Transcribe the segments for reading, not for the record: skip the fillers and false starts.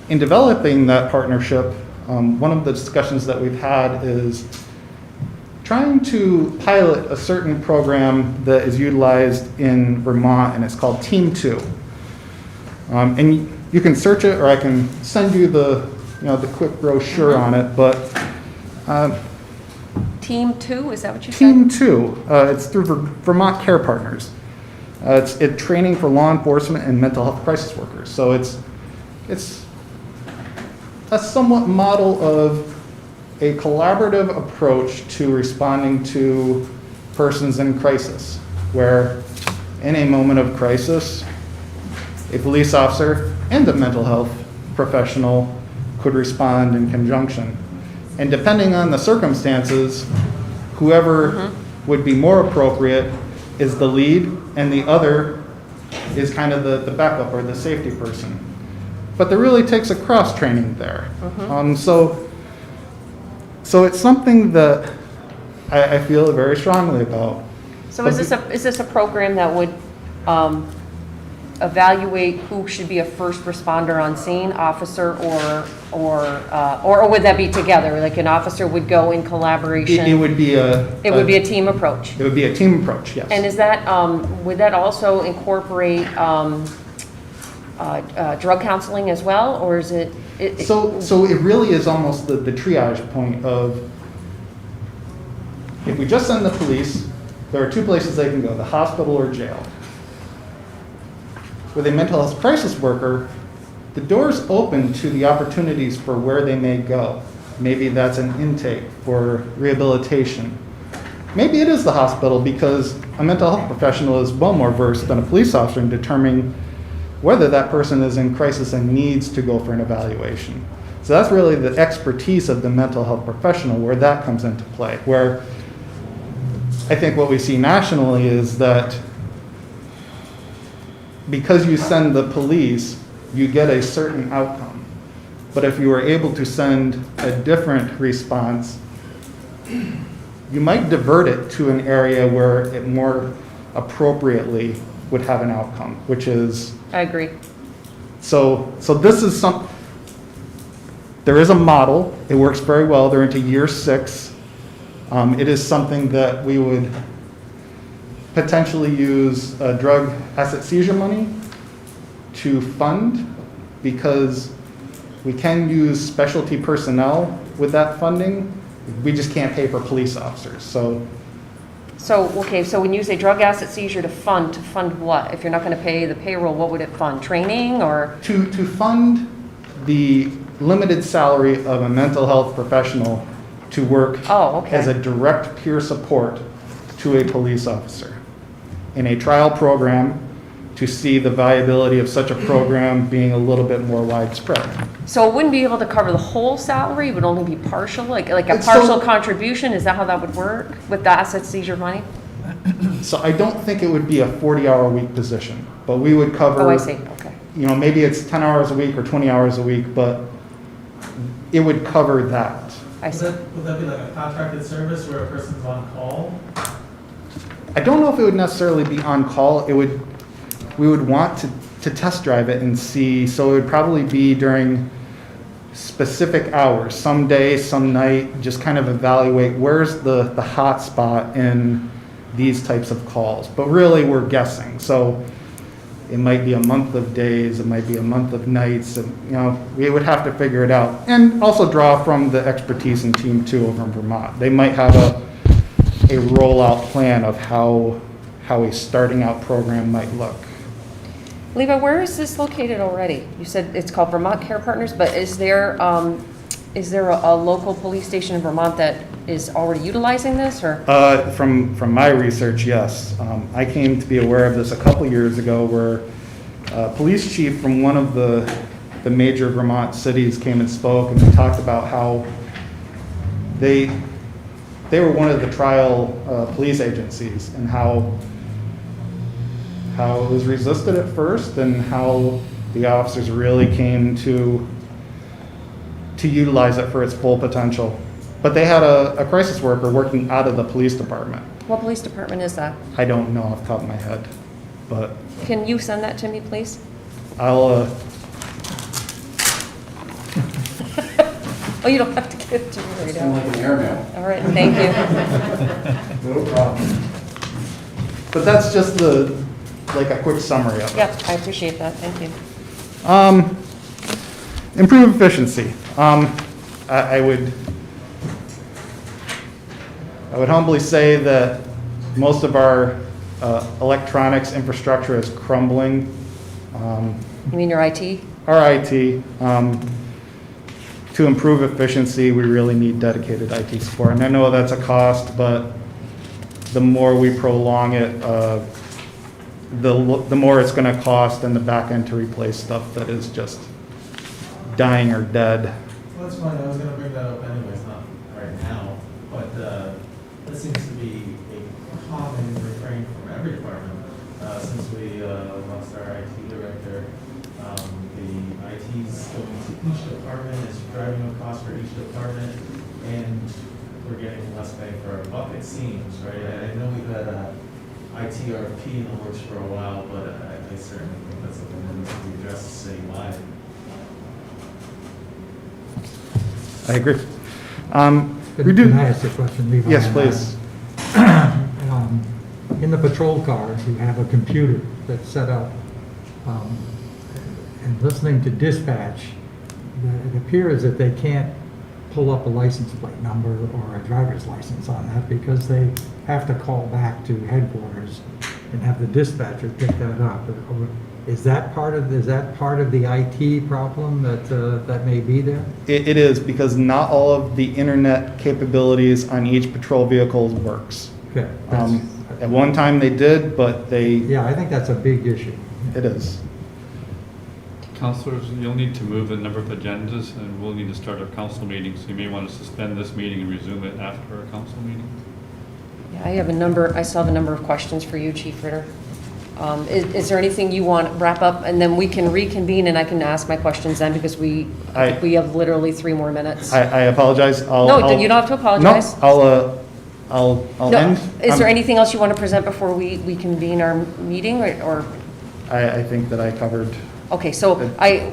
in developing that partnership, one of the discussions that we've had is trying to pilot a certain program that is utilized in Vermont, and it's called Team 2. And you can search it, or I can send you the quick brochure on it, but Team 2, is that what you said? Team 2, it's through Vermont Care Partners. It's training for law enforcement and mental health crisis workers. So it's a somewhat model of a collaborative approach to responding to persons in crisis, where in a moment of crisis, a police officer and a mental health professional could respond in conjunction. And depending on the circumstances, whoever would be more appropriate is the lead, and the other is kind of the backup or the safety person. But there really takes a cross training there. So it's something that I feel very strongly about. So is this a program that would evaluate who should be a first responder on scene, officer or would that be together? Like an officer would go in collaboration? It would be a team approach. It would be a team approach, yes. And is that would that also incorporate drug counseling as well, or is it? So it really is almost the triage point of, if we just send the police, there are two places they can go, the hospital or jail. With a mental health crisis worker, the door's open to the opportunities for where they may go. Maybe that's an intake for rehabilitation. Maybe it is the hospital, because a mental health professional is well more versed than a police officer in determining whether that person is in crisis and needs to go for an evaluation. So that's really the expertise of the mental health professional, where that comes into play. Where I think what we see nationally is that because you send the police, you get a certain outcome. But if you were able to send a different response, you might divert it to an area where it more appropriately would have an outcome, which is... I agree. So this is there is a model. It works very well. They're into year 6. It is something that we would potentially use drug asset seizure money to fund, because we can use specialty personnel with that funding. We just can't pay for police officers. So when you say drug asset seizure to fund what? If you're not going to pay the payroll, what would it fund? Training or? To fund the limited salary of a mental health professional to work as a direct peer support to a police officer in a trial program, to see the viability of such a program being a little bit more widespread. So it wouldn't be able to cover the whole salary, it would only be partial, like a partial contribution? Is that how that would work with the asset seizure money? So I don't think it would be a 40-hour-a-week position, but we would cover... Oh, I see, okay. Maybe it's 10 hours a week or 20 hours a week, but it would cover that. I see. Would that be like a contracted service where a person's on call? I don't know if it would necessarily be on call. We would want to test drive it and see, so it would probably be during specific hours, some day, some night, just kind of evaluate where's the hot spot in these types of calls. But really, we're guessing. So it might be a month of days, it might be a month of nights, and we would have to figure it out. And also draw from the expertise in Team 2 over in Vermont. They might have a rollout plan of how a starting out program might look. Levi, where is this located already? You said it's called Vermont Care Partners, but is there a local police station in Vermont that is already utilizing this, or? From my research, yes. I came to be aware of this a couple years ago, where a police chief from one of the major Vermont cities came and spoke, and they talked about how they were one of the trial police agencies, and how it was resisted at first, and how the officers really came to utilize it for its full potential. But they had a crisis worker working out of the police department. What police department is that? I don't know off the top of my head, but... Can you send that to me, please? I'll Oh, you don't have to give it to me right It's kind now. of like an airmail. All right, thank you. No problem. But that's just like a quick summary of it. Yep, I appreciate that, thank you. Improve efficiency. I would humbly say that most of our electronics infrastructure is crumbling. You mean your IT? Our IT, to improve efficiency, we really need dedicated IT support. And I know that's a cost, but the more we prolong it, the more it's going to cost in the back end to replace stuff that is just dying or dead. Well, that's fine, I was gonna bring that up anyways, not right now, but that seems to be a common refrain from every department. Since we lost our IT director, the IT's going to each department, it's driving a cost for each department, and we're getting less bang for our buck, it seems, right? I know we've had a ITRP in the works for a while, but I certainly think that's something that needs to be addressed citywide. I agree. Can I ask a question, Levi? Yes, please. In the patrol cars, you have a computer that's set up, and listening to dispatch, it appears that they can't pull up a license plate number or a driver's license on that because they have to call back to headquarters and have the dispatcher pick that up. Is that part of the IT problem that may be there? It is, because not all of the internet capabilities on each patrol vehicle works. Okay. At one time they did, but Yeah, I think that's a big issue. it is. Councilors, you'll need to move a number of agendas, and we'll need to start our council meeting, so you may want to suspend this meeting and resume it after our council meeting. Yeah, I still have a number of questions for you, Chief Ritter. Is there anything you want to wrap up, and then we can reconvene and I can ask my questions then, because we have literally 3 more minutes. I apologize. No, you don't have to apologize. No, I'll No, end. is there anything else you want to present before we convene our meeting, or? I think that I covered. Okay, so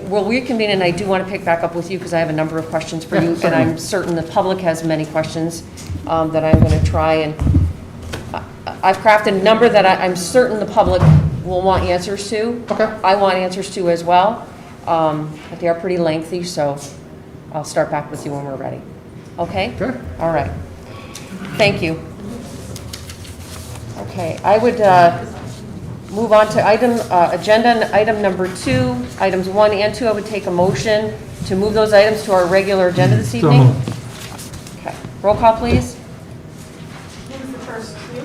we'll reconvene, and I do want to pick back up with you because I have a number of questions for Yeah, you, and certainly. I'm certain the public has many questions that I'm going to try, and I've crafted a number that I'm certain the public will want answers to. Okay. I want answers to as well, but they are pretty lengthy, so I'll start back with you when we're ready. Okay? Sure. All right. Thank you. Okay, I would move on to agenda item number 2, items 1 and 2. I would take a motion to move those items to our regular agenda this So evening. moved. Okay, roll call, please. Who was the first? You?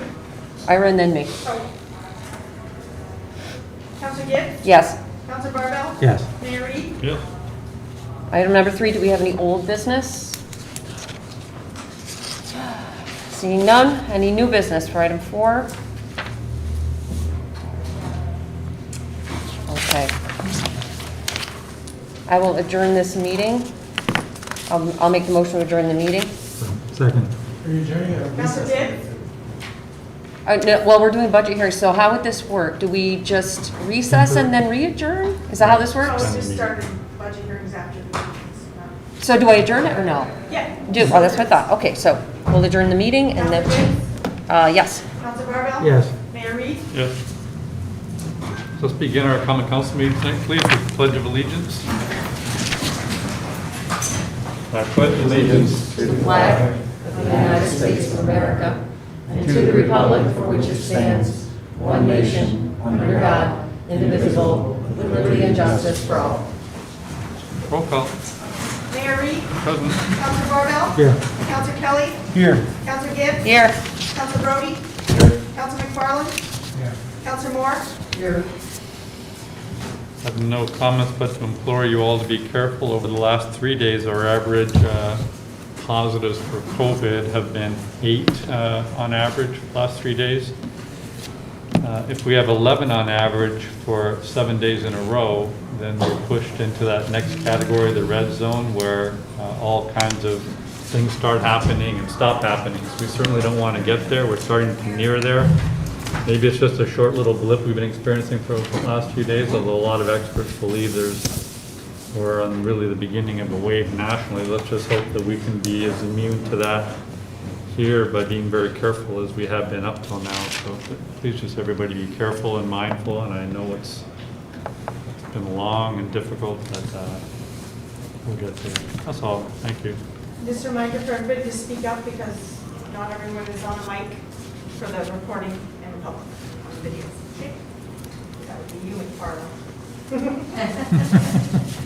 Ira and then me. Oh. Counselor Gibbs? Yes. Counselor Barbell? Yes. Mayor Reed? Yes. Item number 3, do we have any old business? Seeing none, any new business for item 4? Okay. I will adjourn this meeting. I'll make the motion to adjourn the meeting. Second. Are you adjourning or Counselor recessing? Gibbs? No, well, we're doing budget hearings, so how would this work? Do we just recess and then re-adjourn? Is that how this So works? we just started budget hearings after the meetings. So do I adjourn it or no? Yeah. Oh, that's what I thought. Okay, so we'll adjourn the meeting and then, Counselor Gibbs? yes. Counselor Barbell? Yes. Mayor Reed? Yes. So let's begin our common council meeting tonight, please, with the Pledge of Allegiance. I pledge allegiance To the flag of the United States of America and to the republic for which it stands, one nation, under God, indivisible, with liberty and justice for all. Roll call. Mayor Reed? Present. Counselor Barbell? Here. Counselor Kelly? Here. Counselor Gibbs? Here. Counselor Brody? Counselor McFarland? Counselor Moore? Here. I have no comments, but to implore you all to be careful. Over the last 3 days, our average positives for COVID have been 8 on average, last 3 days. If we have 11 on average for 7 days in a row, then we're pushed into that next category, the red zone, where all kinds of things start happening and stop happening. So we certainly don't want to get there. We're starting to near there. Maybe it's just a short little blip we've been experiencing for the last few days, although a lot of experts believe there's we're on really the beginning of a wave nationally. Let's just hope that we can be as immune to that here by being very careful as we have been up till now. So please just everybody be careful and mindful, and I know it's been long and difficult, but we'll get there. That's all. Thank you. Just a reminder for everybody to speak up because not everyone is on a mic for the recording in the public on the videos. Okay? That would be you and Carla.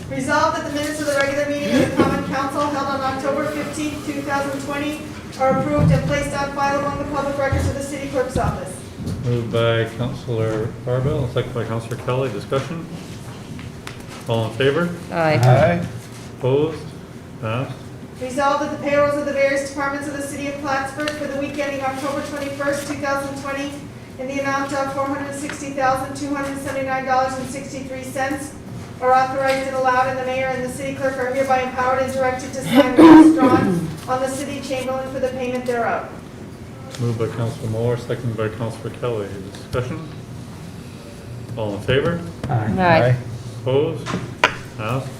Resolved that the minutes of the regular meeting of the Common Council held on October 15th, 2020 are approved and placed on file among the public records of the city clerk's office. Moved by Councillor Barbell, second by Councillor Kelly. Discussion? All in favor? Aye. Opposed? Passed. Resolved that the payrolls of the various departments of the city of Plattsburgh for the week ending October 21st, 2020 in the amount of $460,279.63 are authorized and allowed, and the mayor and the city clerk are hereby empowered and directed to sign warrants drawn on the city chamberlain for the payment thereof. Moved by Councillor Moore, second by Councillor Kelly. Discussion? All in favor? Aye. Opposed? Passed.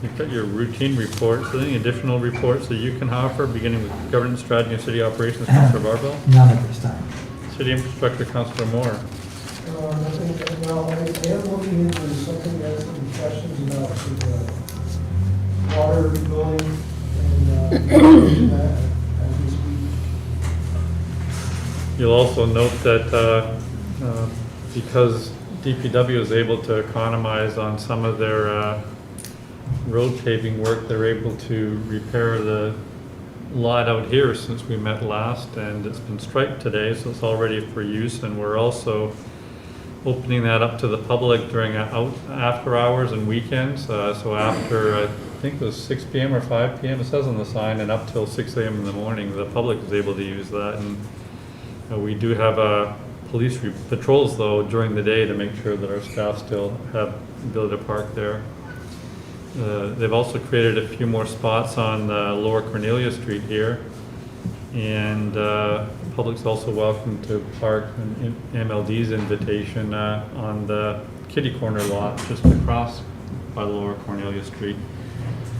You've got your routine reports. Any additional reports that you can offer, beginning with governance strategy and city operations, Councillor Barbell? None at this time. City infrastructure, Councillor Moore. Nothing, well, I am looking into something that has some questions about the water billing and that as we speak. You'll also note that because DPW is able to economize on some of their road paving work, they're able to repair the lot out here since we met last, and it's been striped today, so it's all ready for use. And we're also opening that up to the public during after hours and weekends. So after, I think it was 6 p.m. or 5 p.m., it says on the sign, and up till 6 a.m. in the morning, the public is able to use that. And we do have police patrols, though, during the day to make sure that our staff still have the ability to park there. They've also created a few more spots on Lower Cornelia Street here. And the public's also welcome to park an MLD's invitation on the kitty corner lot just across by Lower Cornelia Street.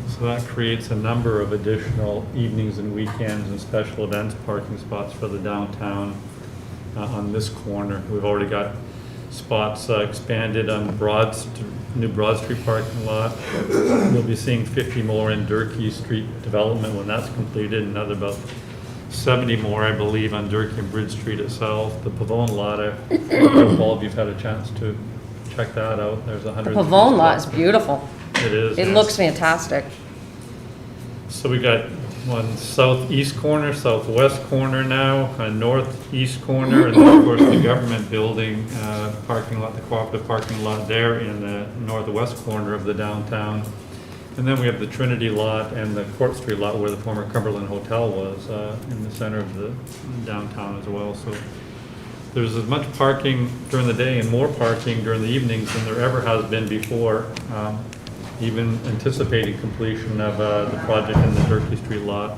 So that creates a number of additional evenings and weekends and special events parking spots for the downtown on this corner. We've already got spots expanded on new Broad Street parking lot. We'll be seeing 50 more in Durkee Street development when that's completed, another about 70 more, I believe, on Durkee and Bridge Street itself. The Pavone lot, I hope all of you've had a chance to check that out. There's 100. The Pavone lot is beautiful. It is. It yes. looks fantastic. So we got one southeast corner, southwest corner now, a northeast corner, and then of course the government building parking lot, the cooperative parking lot there in the northwest corner of the downtown. And then we have the Trinity lot and the Court Street lot where the former Cumberland Hotel was in the center of the downtown as well. So there's as much parking during the day and more parking during the evenings than there ever has been before, even anticipating completion of the project in the Durkee Street lot.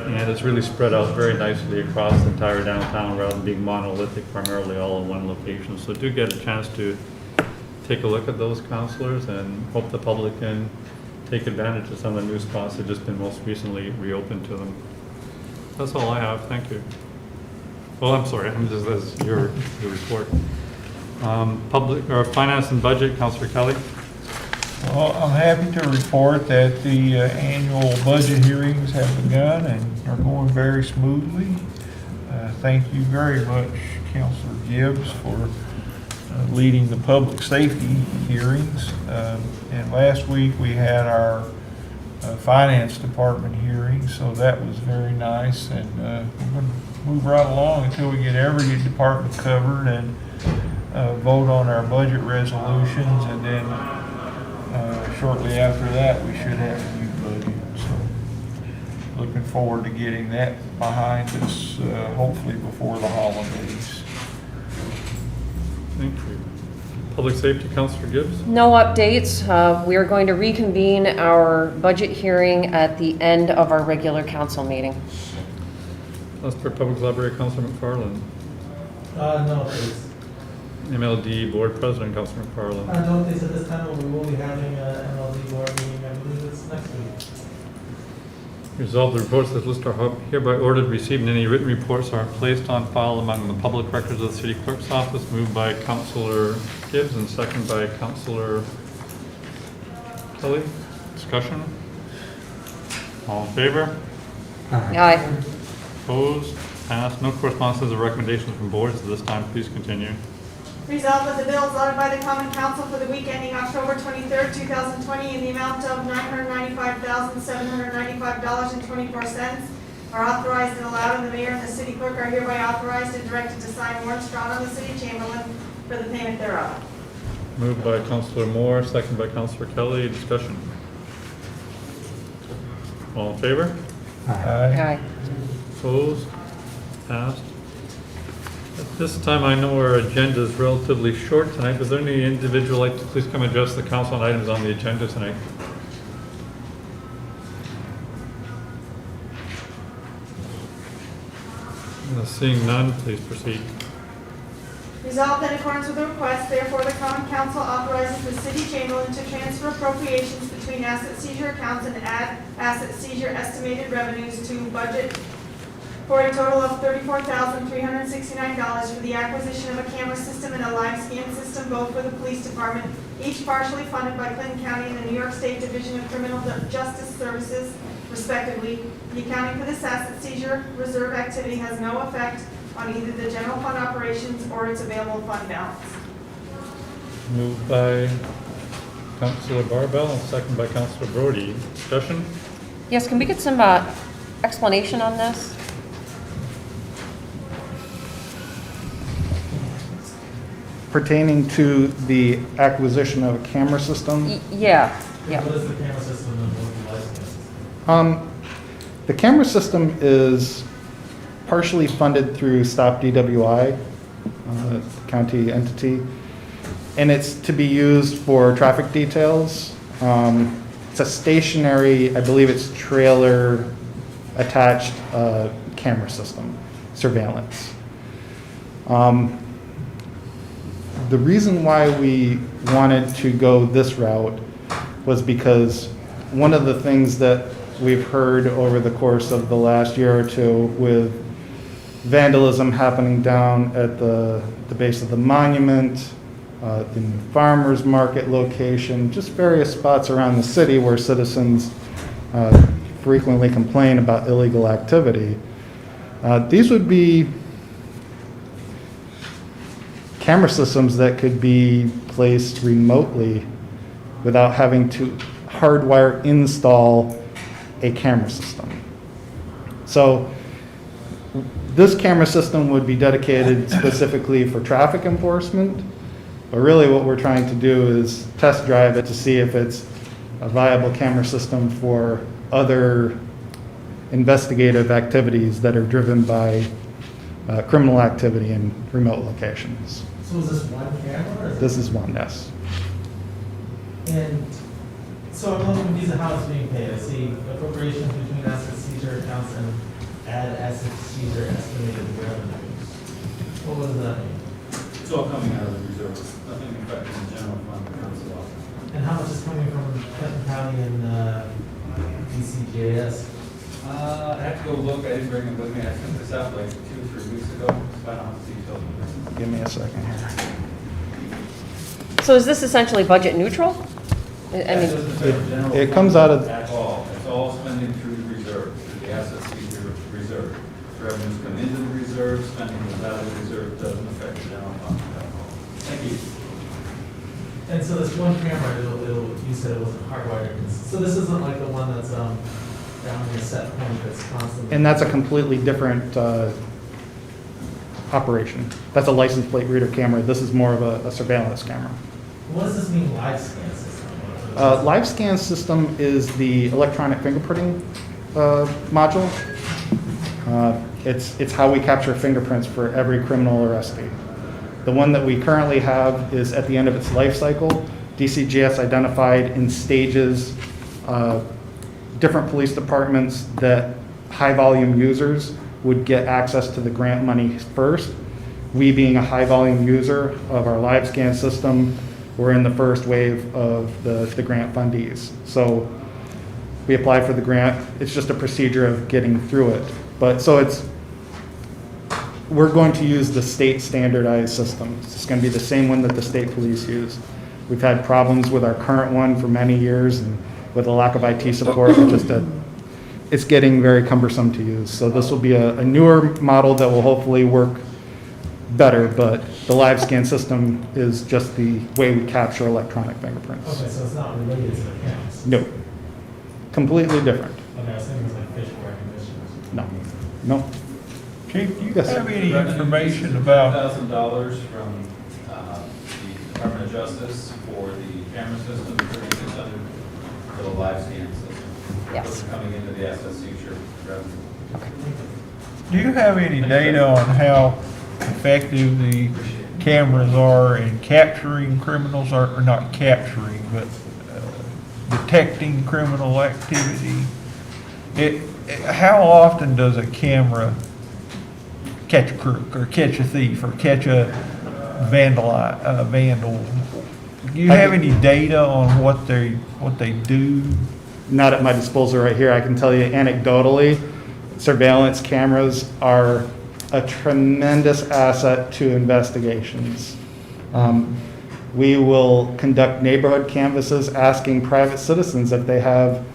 And it's really spread out very nicely across the entire downtown rather than being monolithic, primarily all in one location. So do get a chance to take a look at those, councillors, and hope the public can take advantage of some of the new spots that have just been most recently reopened to them. That's all I have. Thank you. Well, I'm sorry. That's your report. Public or finance and budget, Councillor Kelly. Well, I'm happy to report that the annual budget hearings have begun and are going very smoothly. Thank you very much, Councilor Gibbs, for leading the public safety hearings. And last week we had our finance department hearing, so that was very nice. And we're going to move right along until we get every department covered and vote on our budget resolutions, and then shortly after that we should have a new budget. So looking forward to getting that behind us, hopefully before the holidays. Thank you. Public safety, Councillor Gibbs. No updates. We are going to reconvene our budget hearing at the end of our regular council meeting. Plattsburgh Public Library, Councillor McFarland. No, please. MLD Board President, Councilor McFarland. No updates at this time, but we will be having a MLD board meeting, I believe it's next week. Resolved, the reports that list are hereby ordered, received, and any written reports are placed on file among the public records of the city clerk's office. Moved by Councilor Gibbs and second by Councilor Kelly. Discussion? All in favor? Aye. Opposed? Passed. No correspondences or recommendations from boards at this time. Please continue. Resolved that the bills ordered by the common council for the week ending October 23rd, 2020 in the amount of $995,795.24 are authorized and allowed, and the mayor and the city clerk are hereby authorized and directed to sign warrants drawn on the city chamberlain for the payment thereof. Moved by Councilor Moore, second by Councilor Kelly. Discussion? All in favor? Aye. Opposed? Passed. At this time, I know our agenda is relatively short tonight. Is there any individual like to please come address the council on items on the agenda tonight? Seeing none, please proceed. Resolved in accordance with the request, therefore the common council authorizes the city chamberlain to transfer appropriations between asset seizure accounts and add asset seizure estimated revenues to budget for a total of $34,369 for the acquisition of a camera system and a live scan system, both for the police department, each partially funded by Clinton County and the New York State Division of Criminal Justice Services, respectively. The accounting for this asset seizure reserve activity has no effect on either the general fund operations or its available fund balance. Moved by Councilor Barbell and second by Councilor Brody. Discussion? Yes, can we get some explanation on this? Pertaining to the acquisition of a camera system. Yeah, yeah. What is the camera system and what the license system? The camera system is partially funded through Stop DWI, county entity, and it's to be used for traffic details. It's a stationary, I believe it's trailer attached camera system, surveillance. The reason why we wanted to go this route was because one of the things that we've heard over the course of the last year or two with vandalism happening down at the base of the monument, the new farmers market location, just various spots around the city where citizens frequently complain about illegal activity. These would be camera systems that could be placed remotely without having to hardwire install a camera system. So this camera system would be dedicated specifically for traffic enforcement, but really what we're trying to do is test drive it to see if it's a viable camera system for other investigative activities that are driven by criminal activity in remote locations. So is this one camera or is This is one, yes. And so I'm a little confused at how it's being paid. I see appropriations between asset seizure accounts and add asset seizure estimated revenues. What does that mean? It's all coming out of the reserves, nothing affecting the general fund or council office. And how much is coming from Clinton County and DCJS? I have to go look, I didn't bring it with me, I sent this out like 2 or 3 weeks ago, so I don't have the details. Give me a second here. So is this essentially budget neutral? I It mean, doesn't affect the general it comes fund out of- At all, it's all spending through the reserve, through the asset seizure reserve. Revenues come into the reserve, spending is out of the reserve, doesn't affect the general fund at all. Thank you. And so this one camera, you said it wasn't hardwired. So this isn't like the one that's down in the set point that's constantly. And that's a completely different operation. That's a license plate reader camera. This is more of a surveillance camera. What does this mean, live scan system? Live scan system is the electronic fingerprinting module. It's how we capture fingerprints for every criminal arrestee. The one that we currently have is at the end of its life cycle. DCGS identified in stages different police departments that high volume users would get access to the grant money first. we being a high-volume user of our live scan system, we're in the first wave of the grant fundees. So we apply for the grant. It's just a procedure of getting through it. But so we're going to use the state standardized system. It's going to be the same one that the state police use. We've had problems with our current one for many years, and with a lack of IT support, it's getting very cumbersome to use. So this will be a newer model that will hopefully work better, but the live scan system is just the way we capture electronic fingerprints. Okay, so it's not related to the cameras? No, completely different. Okay, I was thinking it was like facial recognition. No. Chief, do you Yes. have any information about, $1,000 from the Department of Justice for the camera system, 3,600 for the live scan system. Yes. Those are coming into the SSC revenue. do you have any data on how effective the cameras are in capturing criminals, or not capturing, but detecting criminal activity? How often does a camera catch a crook, or catch a thief, or catch a vandal? Do you have any data on what they do? Not at my disposal right here. I can tell you anecdotally, surveillance cameras are a tremendous asset to investigations. We will conduct neighborhood canvases asking private citizens if they have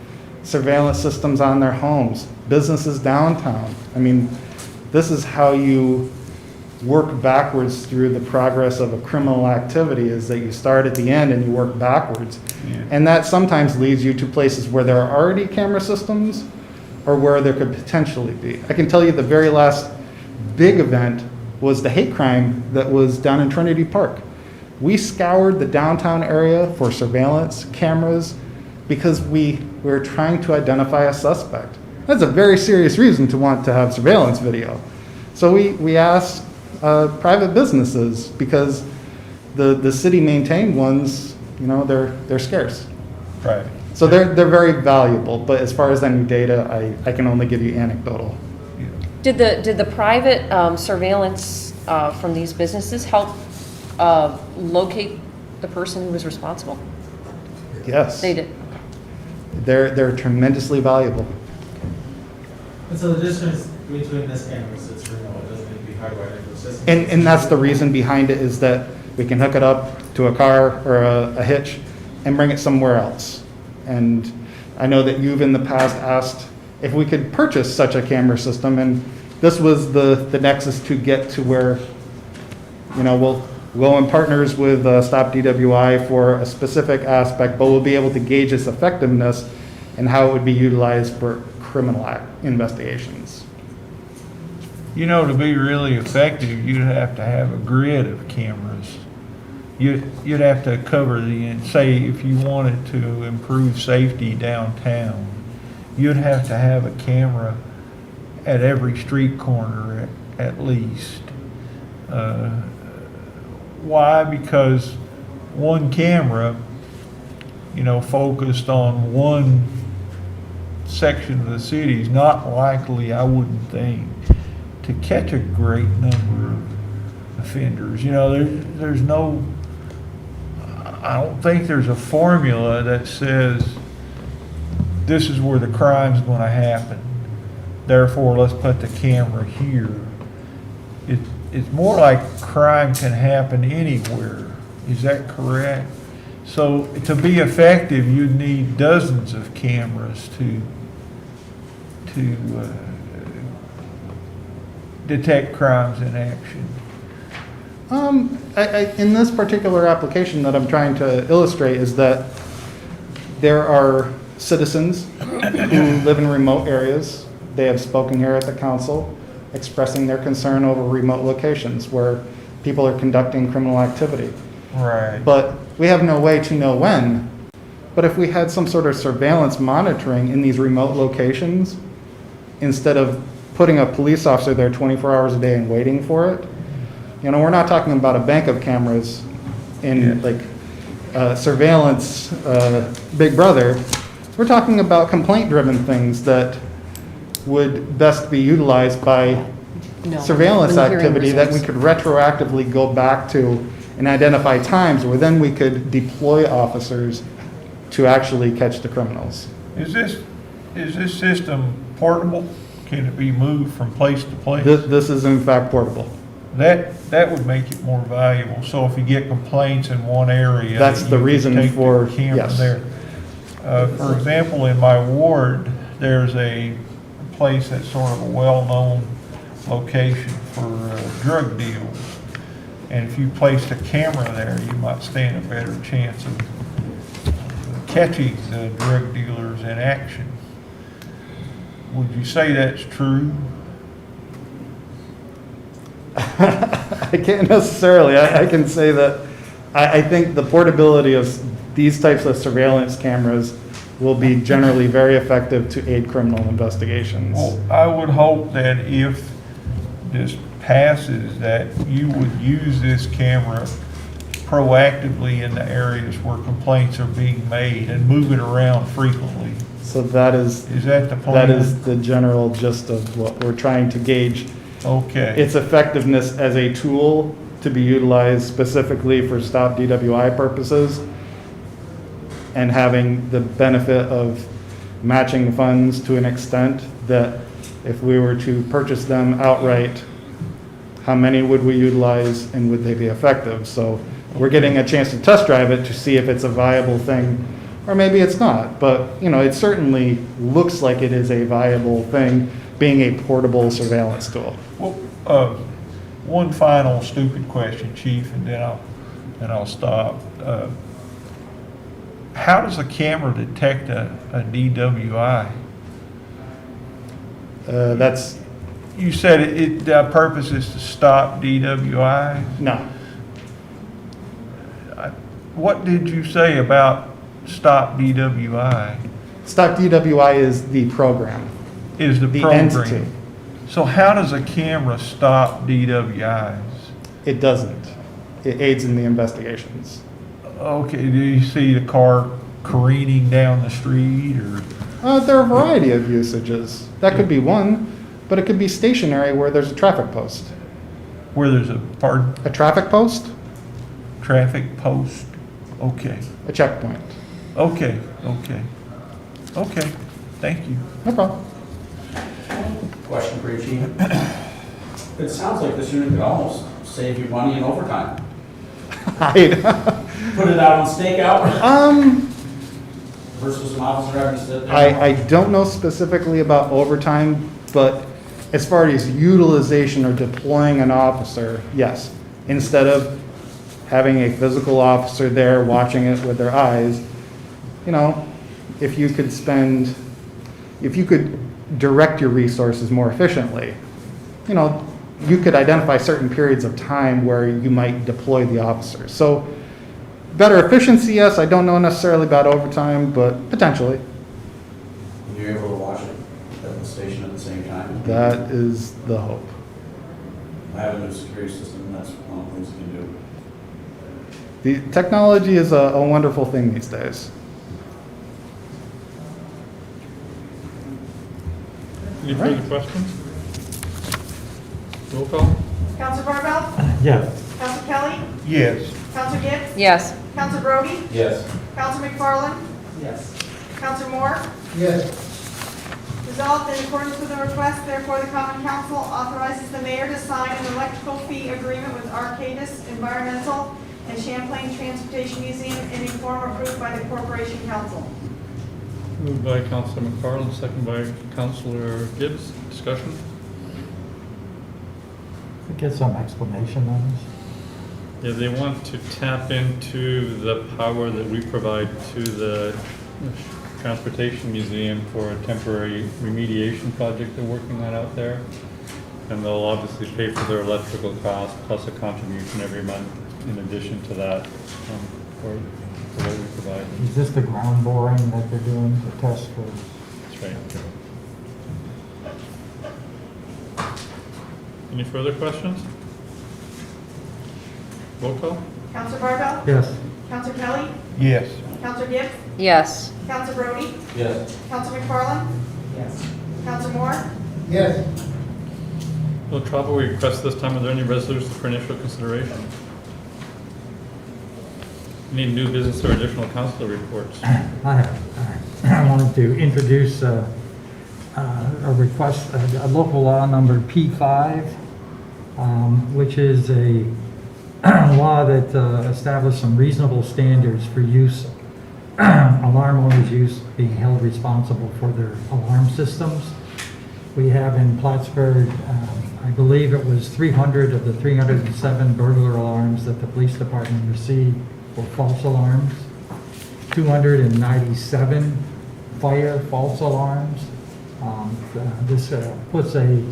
surveillance systems on their homes, businesses downtown. I mean, this is how you work backwards through the progress of a criminal activity, is that you start at the end and you work backwards. Yeah. And that sometimes leads you to places where there are already camera systems or where there could potentially be. I can tell you the very last big event was the hate crime that was down in Trinity Park. We scoured the downtown area for surveillance cameras because we were trying to identify a suspect. That's a very serious reason to want to have surveillance video. So we asked private businesses, because the city maintained ones, you know, they're scarce. Right. So they're very valuable, but as far as any data, I can only give you anecdotal. Did the private surveillance from these businesses help locate the person who was responsible? Yes. They did. They're tremendously valuable. And so the difference between this camera is it's remote, it doesn't need to be hardwired into the system. And that's the reason behind it, is that we can hook it up to a car or a hitch and bring it somewhere else. And I know that you've in the past asked if we could purchase such a camera system, and this was the nexus to get to where, you know, we'll go in partners with Stop DWI for a specific aspect, but we'll be able to gauge its effectiveness and how it would be utilized for criminal investigations. You know, to be really effective, you'd have to have a grid of cameras. You'd have to cover say if you wanted to improve safety downtown, you'd have to have a camera at every street corner at least. Why? Because one camera, you know, focused on one section of the city is not likely, I wouldn't think, to catch a great number of offenders. You know, there's no, I don't think there's a formula that says this is where the crime's going to happen, therefore let's put the camera here. It's more like crime can happen anywhere. Is that correct? So to be effective, you'd need dozens of cameras to detect crimes in action. In this particular application that I'm trying to illustrate is that there are citizens who live in remote areas. They have spoken here at the council expressing their concern over remote locations where people are conducting criminal activity. Right. But we have no way to know when. But if we had some sort of surveillance monitoring in these remote locations, instead of putting a police officer there 24 hours a day and waiting for it, you know, we're not talking about a bank of cameras in surveillance Big Brother. We're talking about complaint-driven things that would best be utilized by No, surveillance when the hearing activity that we resumes. could retroactively go back to and identify times where then we could deploy officers to actually catch the criminals. Is this system portable? Can it be moved from place to place? This is in fact portable. That would make it more valuable. So if you get complaints in one area. That's that the you can reason take the for- camera yes. there. For example, in my ward, there's a place that's sort of a well-known location for drug deals. And if you placed a camera there, you might stand a better chance of catching the drug dealers in action. Would you say that's true? I can't necessarily, I can say that I think the portability of these types of surveillance cameras will be generally very effective to aid criminal investigations. Well, I would hope that if this passes, that you would use this camera proactively in the areas where complaints are being made and move it around frequently. So that is Is that the plan? That is the general gist of what we're trying to gauge Okay. its effectiveness as a tool to be utilized specifically for stop DWI purposes and having the benefit of matching funds to an extent that if we were to purchase them outright, how many would we utilize and would they be effective? So we're getting a chance to test drive it to see if it's a viable thing, or maybe it's not. But, you know, it certainly looks like it is a viable thing, being a portable surveillance tool. Well, one final stupid question, Chief, and then I'll stop. How does a camera detect a DWI? That's, You said the purpose is to stop DWI. no, What did you say about stop DWI? Stop DWI is the program, Is the the program. entity. So how does a camera stop DWIs? It doesn't. It aids in the investigations. Okay, do you see the car careening down the street or? There are a variety of usages. That could be one, but it could be stationary where there's a traffic post. Where there's a A traffic post, traffic post? Okay, a checkpoint. okay, thank you. No problem. Question for you, Chief. It sounds like this unit could almost save you money in overtime. Right. Put it out on stakeout versus an officer having to sit there. I don't know specifically about overtime, but as far as utilization or deploying an officer, yes. Instead of having a physical officer there watching it with their eyes, you know, if you could direct your resources more efficiently, you know, you could identify certain periods of time where you might deploy the officers. So better efficiency, yes. I don't know necessarily about overtime, but potentially. And you're able to watch it at the station at the same time. That is the hope. I have a new security system, that's one of the things you can do. The technology is a wonderful thing these days. Any All right. further questions? Roll call? Counselor Barbell? Yeah. Counselor Kelly? Yes. Counselor Gibbs? Yes. Counselor Brody? Yes. Counselor McFarland? Yes. Counselor Moore? Yes, Resolved in accordance with the request, therefore the Common Council authorizes the mayor to sign an electrical fee agreement with Arcadis Environmental and Champlain Transportation Museum in a form approved by the Corporation Council. Moved by Councilor McFarland, second by Councilor Gibbs. Discussion? Get some explanation on this. Yeah, they want to tap into the power that we provide to the Transportation Museum for a temporary remediation project they're working on out there. And they'll obviously pay for their electrical cost plus a contribution every month in addition to that for what we provide. Is this the ground boring that they're doing to test for? That's right. Any further questions? Roll call? Counselor Barbell? Yes. Counselor Kelly? Yes. Counselor Gibbs? Yes. Counselor Brody? Yes. Counselor McFarland? Yes. Counselor Moore? yes, No travel requests this time. Are there any resolutions for initial consideration? Any new business or additional council reports? I wanted to introduce a request, a local law number P5, which is a law that established some reasonable standards for use, alarm owners' use being held responsible for their alarm systems. We have in Plattsburgh, I believe it was 300 of the 307 burglar alarms that the police department received were false alarms, 297 fire false alarms. This puts a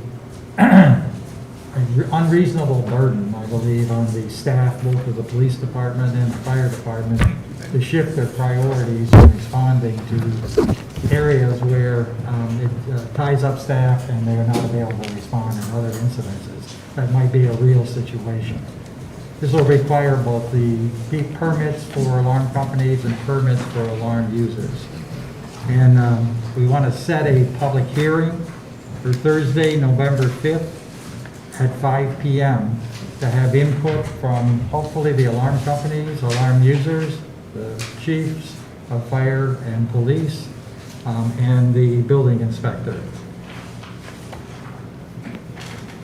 unreasonable burden, I believe, on the staff, both of the police department and the fire department, to shift their priorities in responding to areas where it ties up staff and they're not available to respond in other incidences. That might be a real situation. This will require both the permits for alarm companies and permits for alarm users. And we want to set a public hearing for Thursday, November 5th at 5 p.m. to have input from hopefully the alarm companies, alarm users, the chiefs of fire and police, and the building inspector.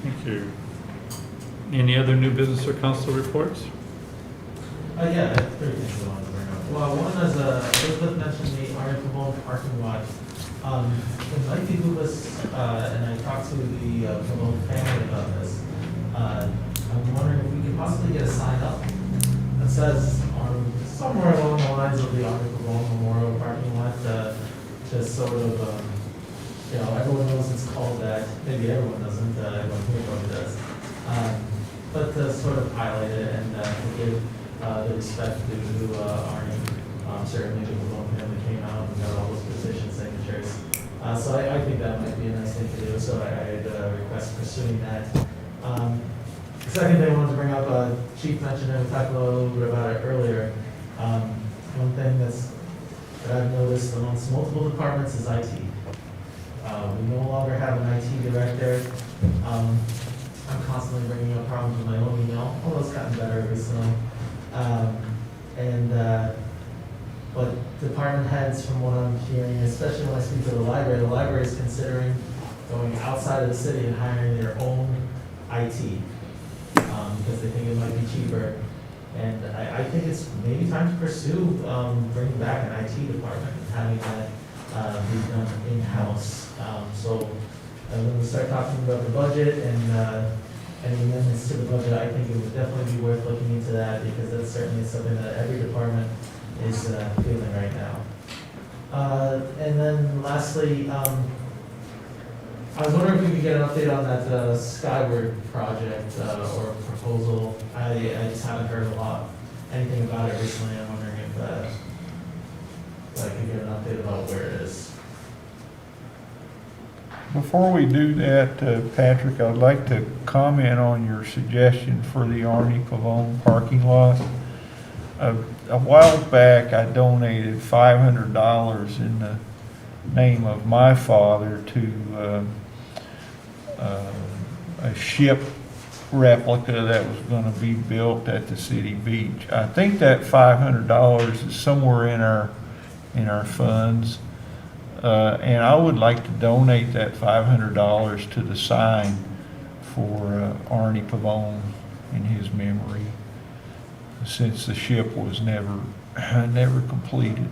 Thank you. Any other new business or council reports? Yeah, I have 3 things I wanted to bring up. Well, one is, Elizabeth mentioned the Untitled parking lot. It might behoove us, and I talked to the Pavone family about this. I'm wondering if we could possibly get a sign up that says somewhere along the lines of the Pavone Memorial parking lot, just sort of, everyone knows it's called that. Maybe everyone doesn't, everyone here probably does. But to sort of highlight it and to give the respect to Arnie, certainly the Pavone family came out and got all those petition signatures. So I think that might be a nice thing to do, so I'd request pursuing that. The second thing I wanted to bring up, Chief mentioned it, we talked a little bit about it earlier. One thing that I've noticed amongst multiple departments is IT. We no longer have an IT director. I'm constantly bringing up problems with my own email, although it's gotten better recently. But department heads, from what I'm hearing, especially when I speak to the library is considering going outside of the city and hiring their own IT because they think it might be cheaper. And I think it's maybe time to pursue bringing back an IT department and having that be done in-house. So when we start talking about the budget and any amendments to the budget, I think it would definitely be worth looking into that because that's certainly something that every department is feeling right now. And then lastly, I was wondering if we could get an update on that Skyward project or proposal. I just haven't heard anything about it recently. I'm wondering if I could get an update about where it is. Before we do that, Patrick, I'd like to comment on your suggestion for the Arnie Pavone parking lot. A while back, I donated $500 in the name of my father to a ship replica that was going to be built at the city beach. I think that $500 is somewhere in our funds. And I would like to donate that $500 to the sign for Arnie Pavone in his memory, since the ship was never completed.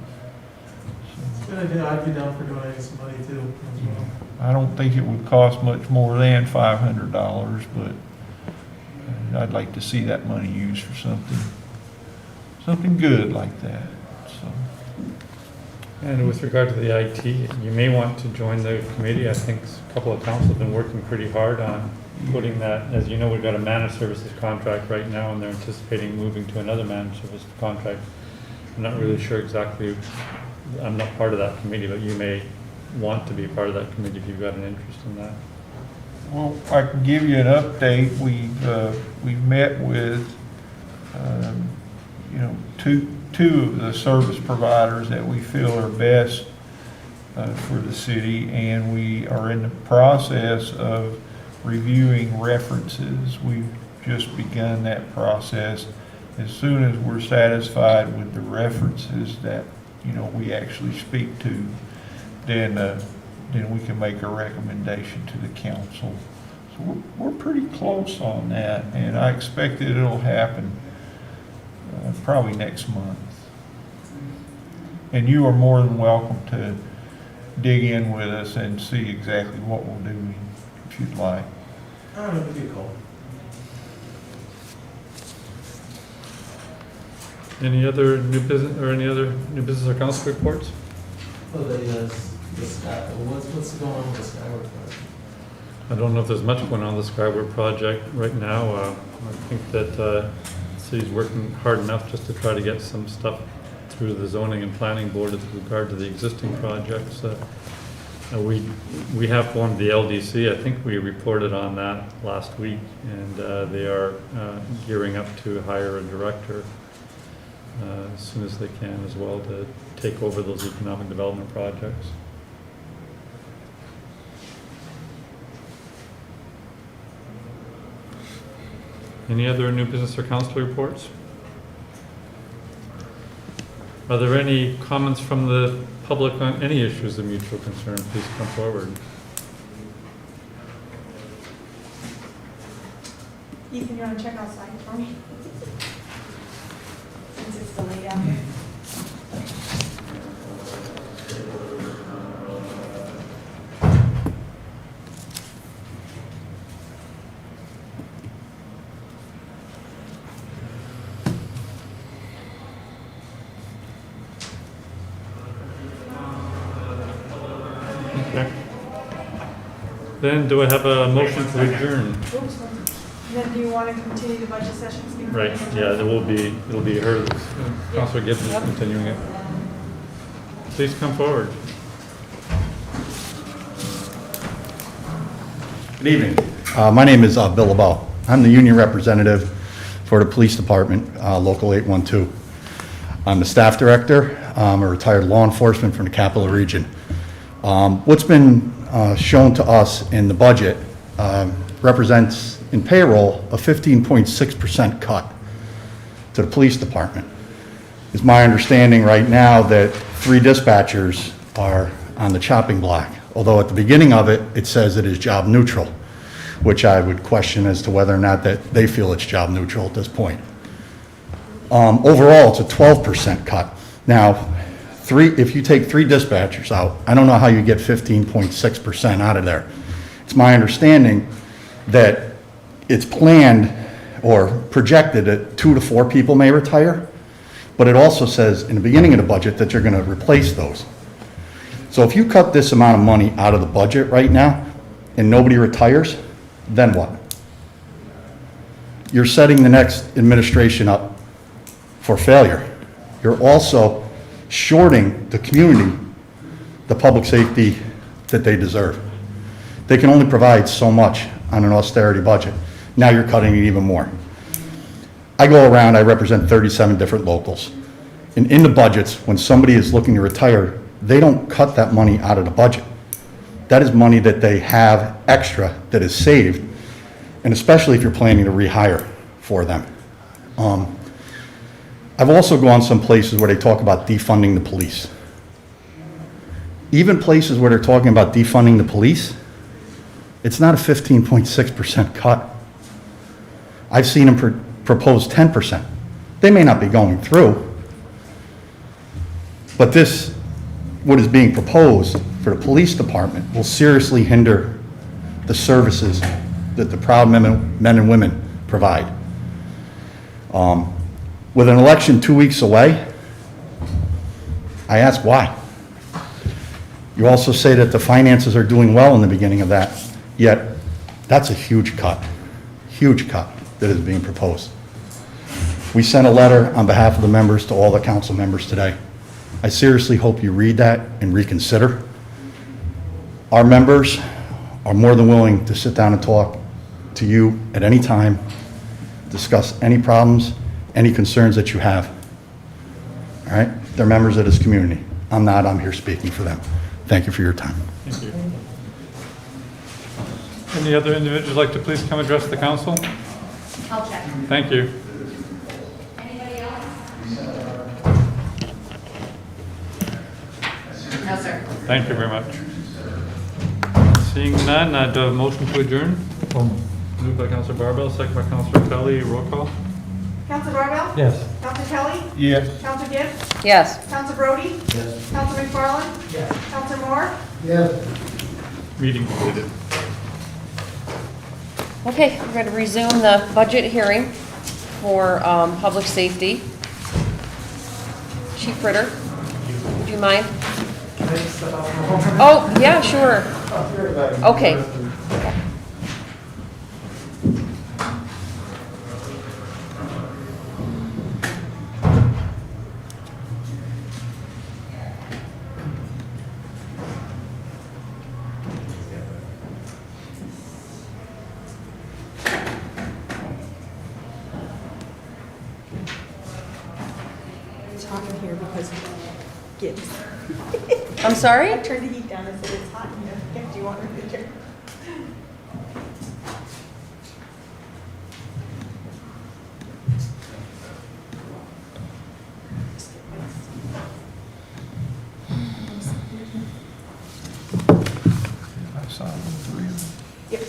Good idea. I'd be down for donating some money too. As well. I don't think it would cost much more than $500, but I'd like to see that money used for something good like that. So. And with regard to the IT, you may want to join the committee. I think a couple of councils have been working pretty hard on putting that. As you know, we've got a managed services contract right now, and they're anticipating moving to another managed services contract. I'm not really sure exactly. I'm not part of that committee, but you may want to be part of that committee if you've got an interest in that. Well, I can give you an update. We've met with two of the service providers that we feel are best for the city, and we are in the process of reviewing references. We've just begun that process. As soon as we're satisfied with the references that, we actually speak to, then we can make a recommendation to the council. So we're pretty close on that, and I expect that it'll happen probably next month. And you are more than welcome to dig in with us and see exactly what we're doing, if you'd like. I don't know, it'd be cool. Any other new business or council reports? Well, the sky, what's going on with the Skyward project? I don't know if there's much going on the Skyward project right now. I think that the city's working hard enough just to try to get some stuff through the zoning and planning board with regard to the existing projects. We have formed the LDC. I think we reported on that last week, and they are gearing up to hire a director as soon as they can as well to take over those economic development projects. Any other new business or council reports? Are there any comments from the public on any issues of mutual concern? Please come forward. Ethan, you want to check outside for me? Since it's delayed out here. Okay. Then do I have a motion to adjourn? Oops. Then do you want to continue the budget sessions? before Right, we adjourn? yeah, it'll be her, Councilor Gibbs is continuing it. Please come forward. Good evening. My name is Bill LeBeau. I'm the union representative for the police department, Local 812. I'm the staff director. I'm a retired law enforcement from the Capital Region. What's been shown to us in the budget represents in payroll a 15.6% cut to the police department. It's my understanding right now that 3 dispatchers are on the chopping block, although at the beginning of it, it says it is job neutral, which I would question as to whether or not that they feel it's job neutral at this point. Overall, it's a 12% cut. Now, if you take 3 dispatchers out, I don't know how you get 15.6% out of there. It's my understanding that it's planned or projected that 2 to 4 people may retire, but it also says in the beginning of the budget that you're going to replace those. So if you cut this amount of money out of the budget right now and nobody retires, then what? You're setting the next administration up for failure. You're also shorting the community the public safety that they deserve. They can only provide so much on an austerity budget. Now you're cutting it even more. I go around, I represent 37 different locals. And in the budgets, when somebody is looking to retire, they don't cut that money out of the budget. That is money that they have extra that is saved, and especially if you're planning to rehire for them. I've also gone some places where they talk about defunding the police. Even places where they're talking about defunding the police, it's not a 15.6% cut. I've seen them propose 10%. They may not be going through, but what is being proposed for the police department will seriously hinder the services that the proud men and women provide. With an election 2 weeks away, I ask why. You also say that the finances are doing well in the beginning of that, yet that's a huge cut that is being proposed. We sent a letter on behalf of the members to all the council members today. I seriously hope you read that and reconsider. Our members are more than willing to sit down and talk to you at any time, discuss any problems, any concerns that you have. All right? They're members of this community. I'm not, I'm here speaking for them. Thank you for your time. Thank you. Any other individuals like to please come address the council? I'll check. Thank you. Anybody else? No, sir. Thank you very much. Seeing none, I'd motion to adjourn. Moved by Councilor Barbell, second by Councilor Kelly. Roll call. Counselor Barbell? Yes. Counselor Kelly? Yes. Counselor Gibbs? Yes. Counselor Brody? Yes. Counselor McFarland? Yes. Counselor Moore? Yes. Meeting completed. Okay, we're going to resume the budget hearing for public safety. Chief Ritter, would you mind? Oh, yeah, sure. Okay. It's hot in here because of Gibbs. I'm sorry? I turned the heat down and said it's hot in here. Do you want me to turn? I saw them three of them. Yep.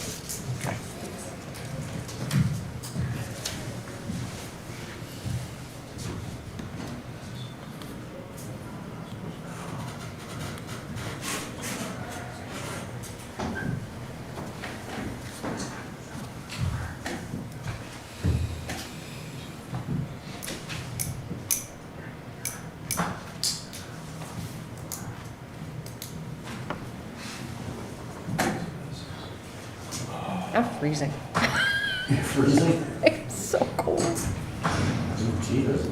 I'm freezing. Freezing? It's so cold. Gee, there's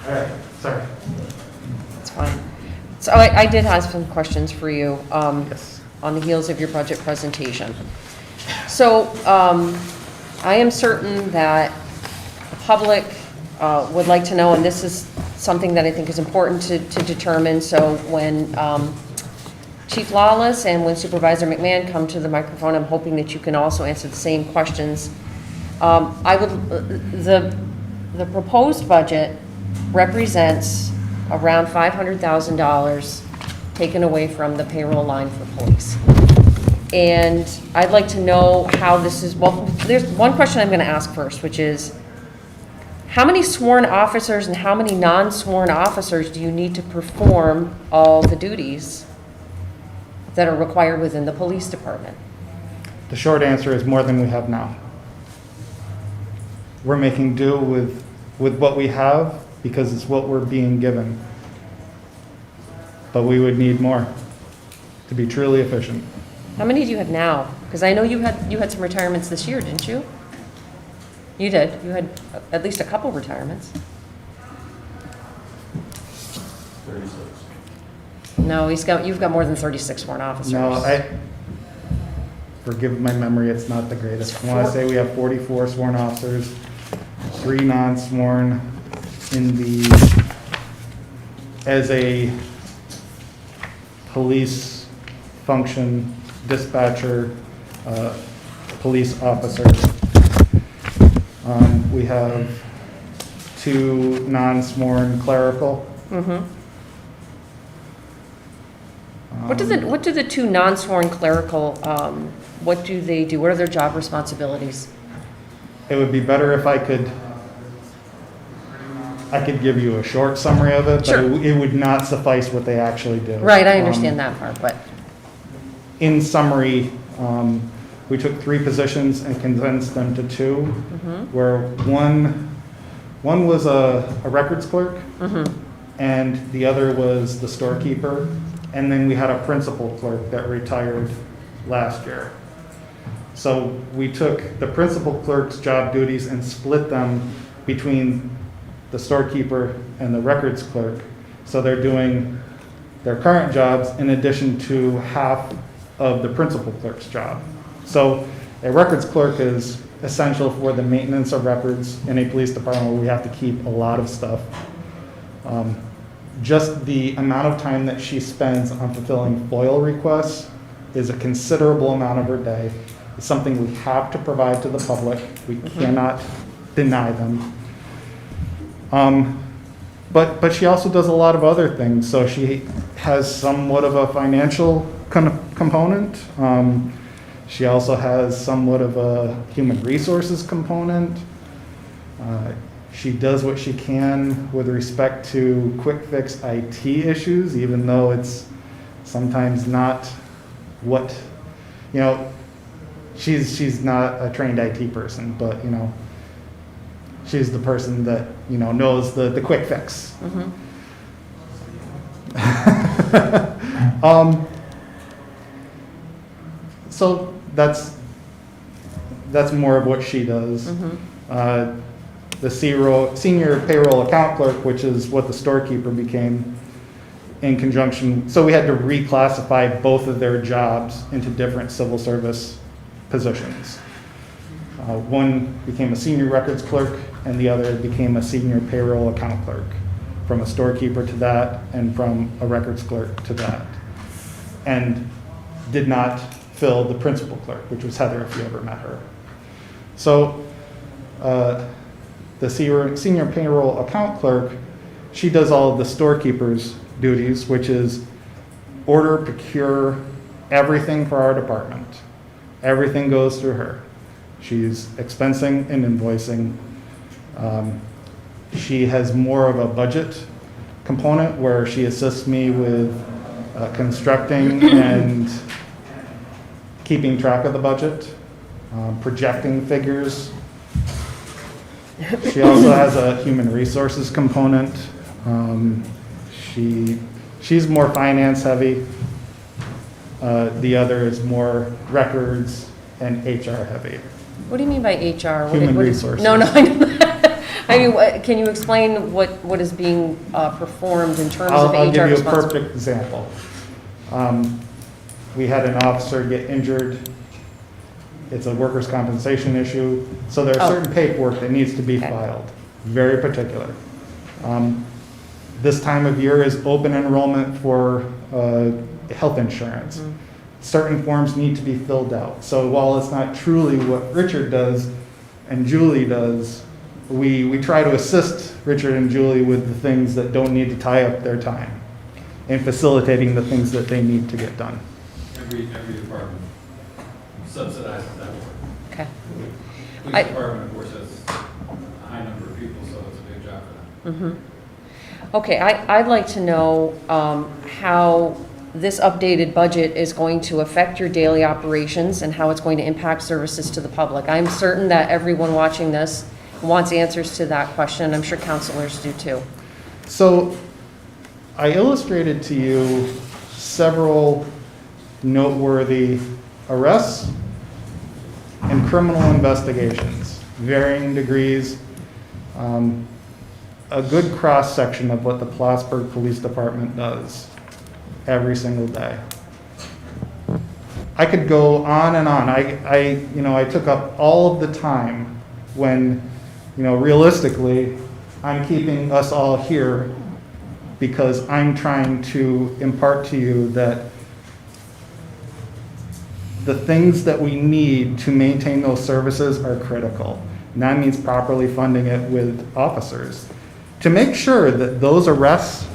All right, sorry. It's fine. So I did have some questions for you Yes. on the heels of your budget presentation. So I am certain that the public would like to know, and this is something that I think is important to determine, so when Chief Lawless and when Supervisor McMahon come to the microphone, I'm hoping that you can also answer the same questions. The proposed budget represents around $500,000 taken away from the payroll line for police. And I'd like to know how this is, well, there's one question I'm going to ask first, which is, how many sworn officers and how many non-sworn officers do you need to perform all the duties that are required within the police department? The short answer is more than we have now. We're making do with what we have because it's what we're being given. But we would need more to be truly efficient. How many do you have now? Because I know you had some retirements this year, didn't you? You did. You had at least a couple retirements. 36. No, you've got more than 36 sworn officers. No, forgive my memory, it's not the greatest. I want to say we have 44 sworn officers, 3 non-sworn as a police function, dispatcher, police officer. We have 2 non-sworn clerical. Mm-hmm. What do the 2 non-sworn clerical, what do they do? What are their job responsibilities? It would be better if I could give you a short summary of it, Sure. but it would not suffice what they actually do. Right, I understand that part, but, In summary, we took 3 positions and condensed them to 2, where one was a records clerk, and the other was the storekeeper, and then we had a principal clerk that retired last year. So we took the principal clerk's job duties and split them between the storekeeper and the records clerk. So they're doing their current jobs in addition to half of the principal clerk's job. So a records clerk is essential for the maintenance of records in a police department where we have to keep a lot of stuff. just the amount of time that she spends on fulfilling FOIL requests is a considerable amount of her day. It's something we have to provide to the public. We cannot deny them. But she also does a lot of other things. So she has somewhat of a financial component. She also has somewhat of a human resources component. She does what she can with respect to quick fix IT issues, even though it's sometimes not what, she's not a trained IT person, but, she's the person that, knows the quick fix. So that's more of what she does. The senior payroll account clerk, which is what the storekeeper became in conjunction. So we had to reclassify both of their jobs into different civil service positions. One became a senior records clerk and the other became a senior payroll account clerk, from a storekeeper to that and from a records clerk to that. And did not fill the principal clerk, which was Heather, if you ever met her. So the senior payroll account clerk, she does all of the storekeeper's duties, which is order, procure everything for our department. Everything goes through her. She's expensing and invoicing. She has more of a budget component where she assists me with constructing and keeping track of the budget, projecting figures. She also has a human resources component. She's more finance heavy. The other is more records and HR heavy. What do you mean by HR? Human resources. No, I know that. I mean, can you explain what is being performed in terms of HR I'll give you a responsibility? perfect example. We had an officer get injured. It's a workers' compensation issue. So there's certain paperwork that needs to be filed, very particular. This time of year is open enrollment for health insurance. Certain forms need to be filled out. So while it's not truly what Richard does and Julie does, we try to assist Richard and Julie with the things that don't need to tie up their time and facilitating the things that they need to get done. Every department subsidizes that work. Okay. Police department, of course, has a high number of people, so it's a big job for them. Okay, I'd like to know how this updated budget is going to affect your daily operations and how it's going to impact services to the public. I'm certain that everyone watching this wants answers to that question. I'm sure counselors do too. So I illustrated to you several noteworthy arrests and criminal investigations, varying degrees, a good cross-section of what the Plattsburgh Police Department does every single day. I could go on and on. I took up all of the time when, realistically, I'm keeping us all here because I'm trying to impart to you that the things that we need to maintain those services are critical. And that means properly funding it with officers to make sure that those arrests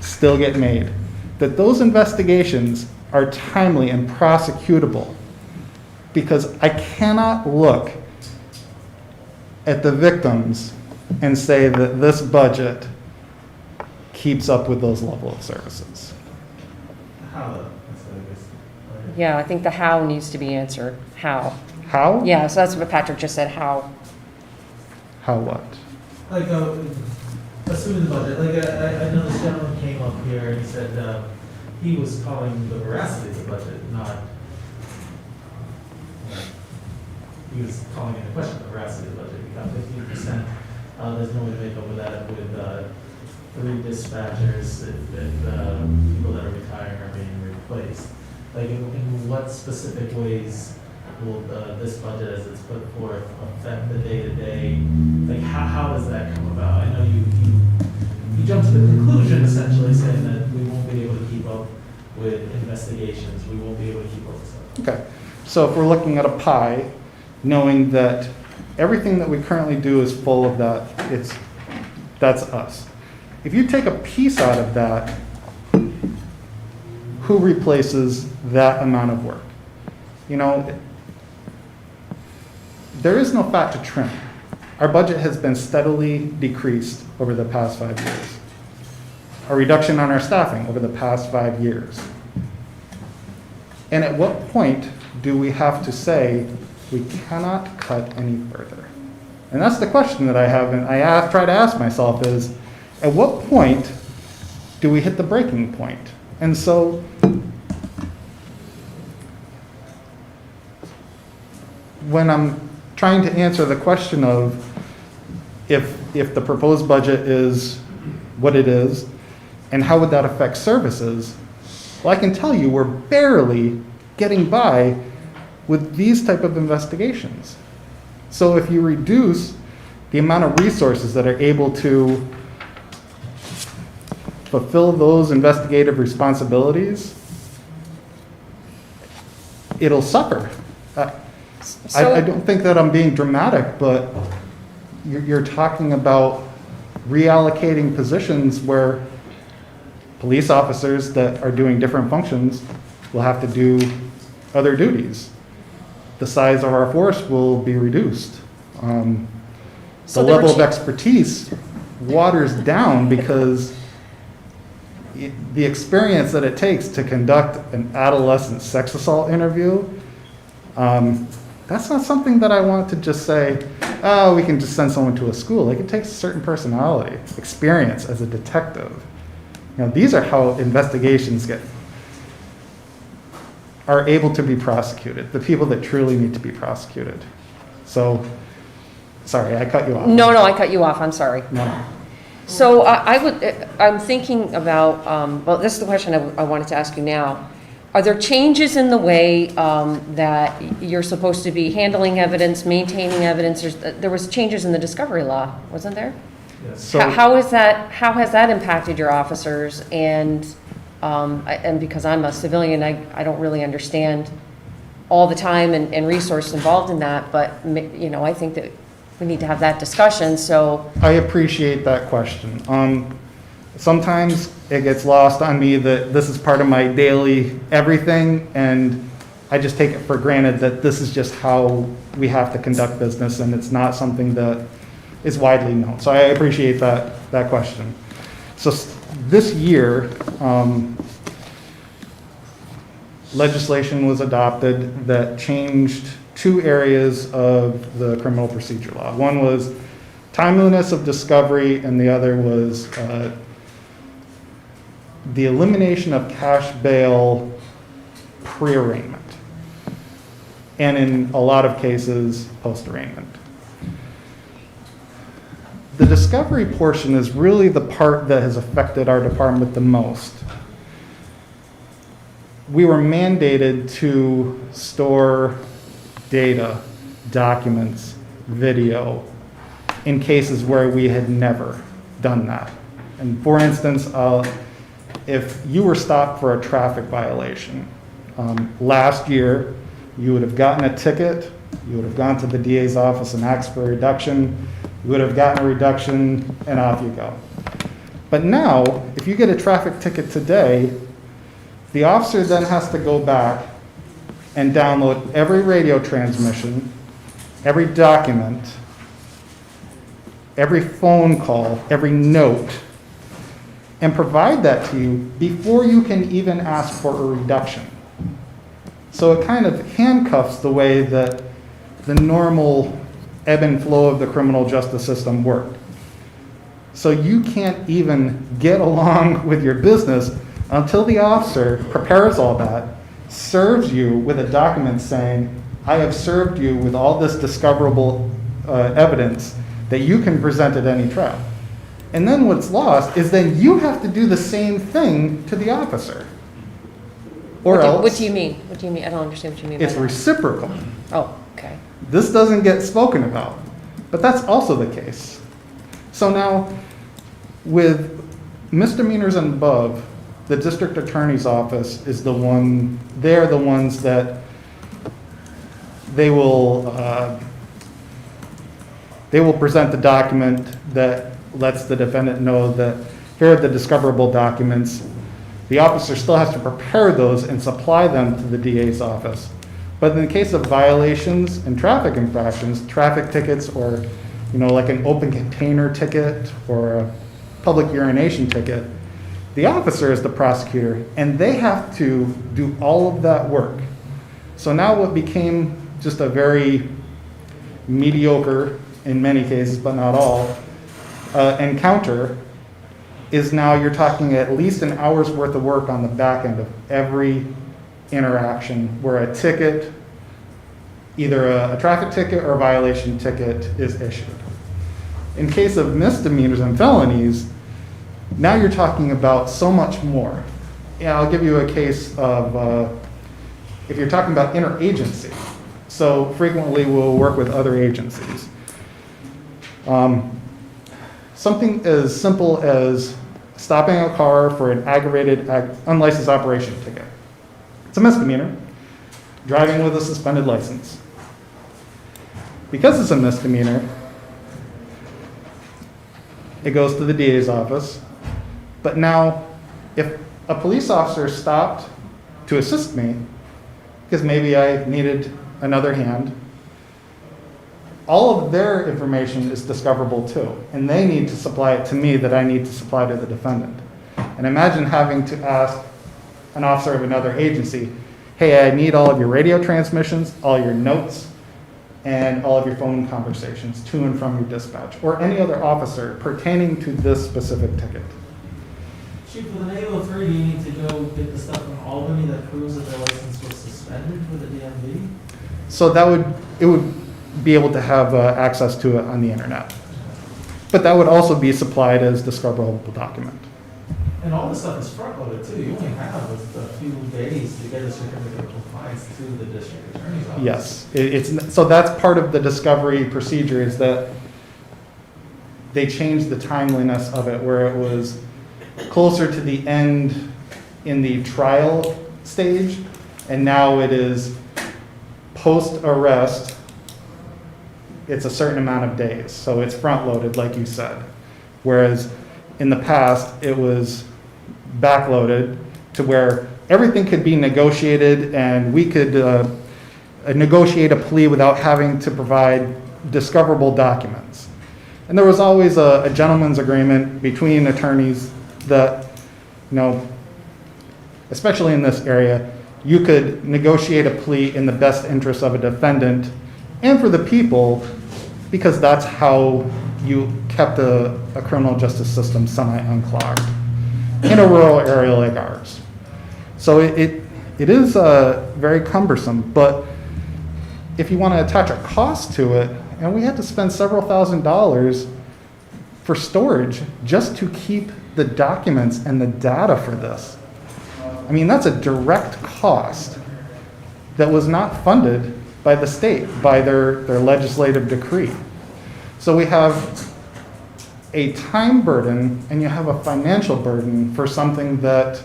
still get made, that those investigations are timely and prosecutable. Because I cannot look at the victims and say that this budget keeps up with those level of services. How though? That's what I guess. Yeah, I think the how needs to be answered. How? How? Yeah, so that's what Patrick just said, how. How what? Like, assuming the budget, I know this gentleman came up here and he said, he was calling the veracity of the budget, not, he was calling into question the veracity of the budget. We got 15%, there's no way to make up with that with, 3 dispatchers, and people that are retiring are being replaced. Like, in what specific ways will this budget, as it's put forth, affect the day-to-day? Like, how does that come about? I know you jump to the conclusion essentially saying that we won't be able to keep up with investigations, we won't be able to keep up with stuff. Okay, so if we're looking at a pie, knowing that everything that we currently do is full of that, that's us. If you take a piece out of that, who replaces that amount of work? You know, there is no fat to trim. Our budget has been steadily decreased over the past 5 years. A reduction on our staffing over the past 5 years. And at what point do we have to say we cannot cut any further? And that's the question that I have, and try to ask myself is, at what point do we hit the breaking point? And so, when I'm trying to answer the question of if the proposed budget is what it is, and how would that affect services, well, I can tell you we're barely getting by with these type of investigations. So if you reduce the amount of resources that are able to fulfill those investigative responsibilities, it'll suffer. I don't think that I'm being dramatic, but you're talking about reallocating positions where police officers that are doing different functions will have to do other duties. The size of our force will be reduced. So the there were level of expertise waters down because the experience that it takes to conduct an adolescent sex assault interview, that's not something that I want to just say, oh, we can just send someone to a school. Like, it takes a certain personality, experience as a detective. You know, these are how investigations are able to be prosecuted, the people that truly need to be prosecuted. So, sorry, I cut you off. No, I cut you off, I'm sorry. No. So I'm thinking about, well, this is the question I wanted to ask you now. Are there changes in the way that you're supposed to be handling evidence, maintaining evidence? There was changes in the discovery law, wasn't there? Yes. So, How has that impacted your officers? And because I'm a civilian, I don't really understand all the time and resource involved in that, but you know, I think that we need to have that discussion, so. I appreciate that question. Sometimes it gets lost on me that this is part of my daily everything, and I just take it for granted that this is just how we have to conduct business, and it's not something that is widely known. So I appreciate that question. So this year, legislation was adopted that changed 2 areas of the criminal procedure law. One was timeliness of discovery, and the other was the elimination of cash bail pre-arraignment, and in a lot of cases, post-arraignment. The discovery portion is really the part that has affected our department the most. We were mandated to store data, documents, video, in cases where we had never done that. And for instance, if you were stopped for a traffic violation, last year, you would have gotten a ticket, you would have gone to the DA's office and asked for a reduction, you would have gotten a reduction, and off you go. But now, if you get a traffic ticket today, the officer then has to go back and download every radio transmission, every document, every phone call, every note, and provide that to you before you can even ask for a reduction. So it kind of handcuffs the way that the normal ebb and flow of the criminal justice system worked. So you can't even get along with your business until the officer prepares all that, serves you with a document saying, I have served you with all this discoverable evidence that you can present at any trial. And then what's lost is then you have to do the same thing to the officer. Or else. What do you mean? What do you mean? I don't understand what you mean by It's that. reciprocal. Oh, okay. This doesn't get spoken about, but that's also the case. So now, with misdemeanors and above, the district attorney's office is the one, they're the ones that they will present the document that lets the defendant know that here are the discoverable documents. The officer still has to prepare those and supply them to the DA's office. But in the case of violations and traffic infractions, traffic tickets, or like an open container ticket or a public urination ticket, the officer is the prosecutor, and they have to do all of that work. So now what became just a very mediocre, in many cases, but not all, encounter is now you're talking at least an hour's worth of work on the back end of every interaction where a ticket, either a traffic ticket or a violation ticket, is issued. In case of misdemeanors and felonies, now you're talking about so much more. Yeah, I'll give you a case of if you're talking about interagency. So frequently we'll work with other agencies. Something as simple as stopping a car for an aggravated unlicensed operation ticket. It's a misdemeanor. Driving with a suspended license. Because it's a misdemeanor, it goes to the DA's office. But now, if a police officer stopped to assist me, because maybe I needed another hand, all of their information is discoverable too, and they need to supply it to me that I need to supply to the defendant. And imagine having to ask an officer of another agency, hey, I need all of your radio transmissions, all your notes, and all of your phone conversations to and from your dispatch, or any other officer pertaining to this specific ticket. Chief, with an 803, do you need to go get the stuff from Albany that proves that their license was suspended with the DMV? So it would be able to have access to it on the internet. But that would also be supplied as discoverable document. And all this stuff is front-loaded too. You only have a few days to get a certificate of compliance to the district attorney's office. Yes, so that's part of the discovery procedure, is that they changed the timeliness of it, where it was closer to the end in the trial stage, and now it is post-arrest. It's a certain amount of days, so it's front-loaded, like you said. Whereas in the past, it was back-loaded to where everything could be negotiated, and we could negotiate a plea without having to provide discoverable documents. And there was always a gentleman's agreement between attorneys that, especially in this area, you could negotiate a plea in the best interest of a defendant and for the people, because that's how you kept a criminal justice system semi-unclogged in a rural area like ours. So it is very cumbersome, but if you want to attach a cost to it, and we had to spend several $1,000s for storage just to keep the documents and the data for this. I mean, that's a direct cost that was not funded by the state, by their legislative decree. So we have a time burden and you have a financial burden for something that,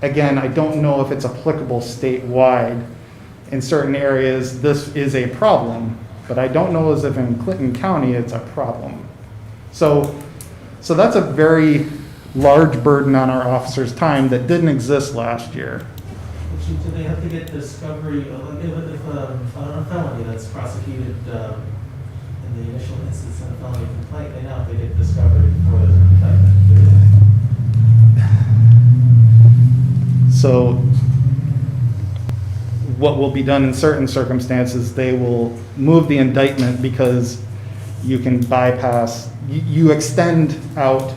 again, I don't know if it's applicable statewide. In certain areas, this is a problem, but I don't know as if in Clinton County it's a problem. So that's a very large burden on our officers' time that didn't exist last year. Chief, do they have to get discovery, if a felony that's prosecuted in the initial instance in a felony complaint, they now have to get discovery before there's an indictment, do they? So what will be done in certain circumstances, they will move the indictment because you can bypass, you extend out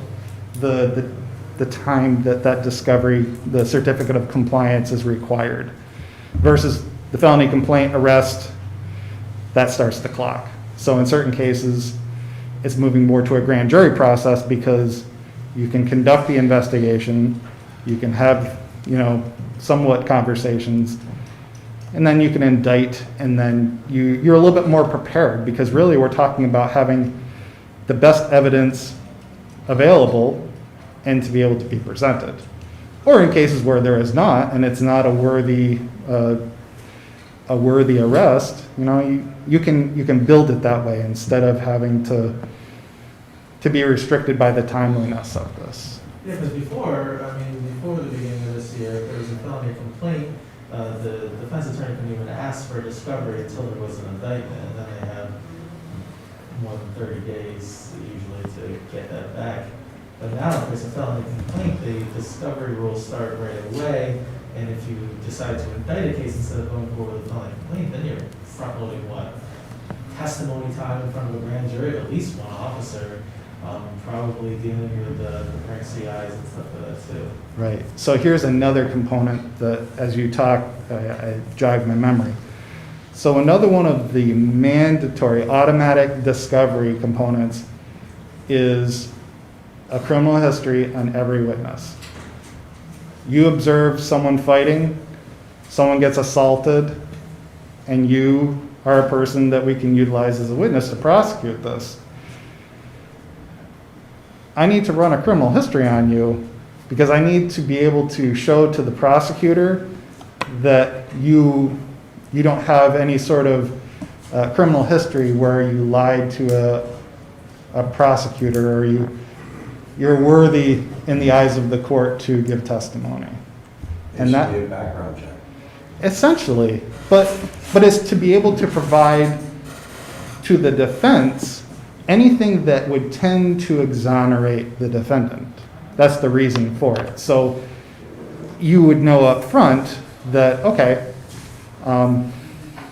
the time that discovery, the certificate of compliance is required, versus the felony complaint arrest, that starts the clock. So in certain cases, it's moving more to a grand jury process because you can conduct the investigation, you can have, somewhat conversations, and then you can indict, and then you're a little bit more prepared, because really we're talking about having the best evidence available and to be able to be presented. Or in cases where there is not, and it's not a worthy arrest, you know, you can build it that way instead of having to be restricted by the timeliness of this. Yeah, because before the beginning of this year, if there was a felony complaint, the defense attorney couldn't even ask for discovery until there was an indictment, and then they have more than 30 days usually to get that back. But now, if there's a felony complaint, the discovery rules start right away, and if you decide to indict a case instead of going forward with a felony complaint, then you're front-loading what? Testimony time in front of a grand jury, at least one officer, probably dealing with preparing CIs and stuff like that too. Right. So here's another component that, as you talk, I jogged my memory. So another one of the mandatory automatic discovery components is a criminal history on every witness. You observe someone fighting, someone gets assaulted, and you are a person that we can utilize as a witness to prosecute this. I need to run a criminal history on you because I need to be able to show to the prosecutor that you don't have any sort of criminal history where you lied to a prosecutor or you're worthy in the eyes of the court to give testimony. And that a background check. essentially, but it's to be able to provide to the defense anything that would tend to exonerate the defendant. That's the reason for it. So you would know up front that, okay,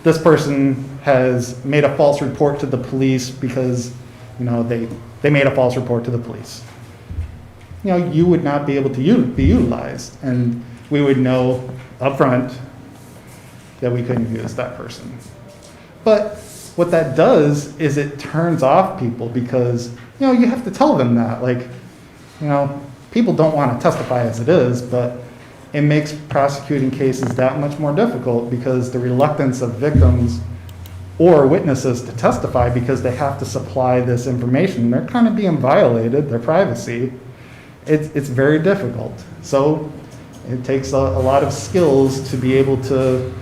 this person has made a false report to the police because, you know, they made a false report to the police. You know, you would not be able to be utilized, and we would know up front that we couldn't use that person. But what that does is it turns off people because, you know, you have to tell them that. Like, you know, people don't want to testify as it is, but it makes prosecuting cases that much more difficult because the reluctance of victims or witnesses to testify because they have to supply this information. They're kind of being violated, their privacy. It's very difficult. So it takes a lot of skills to be able to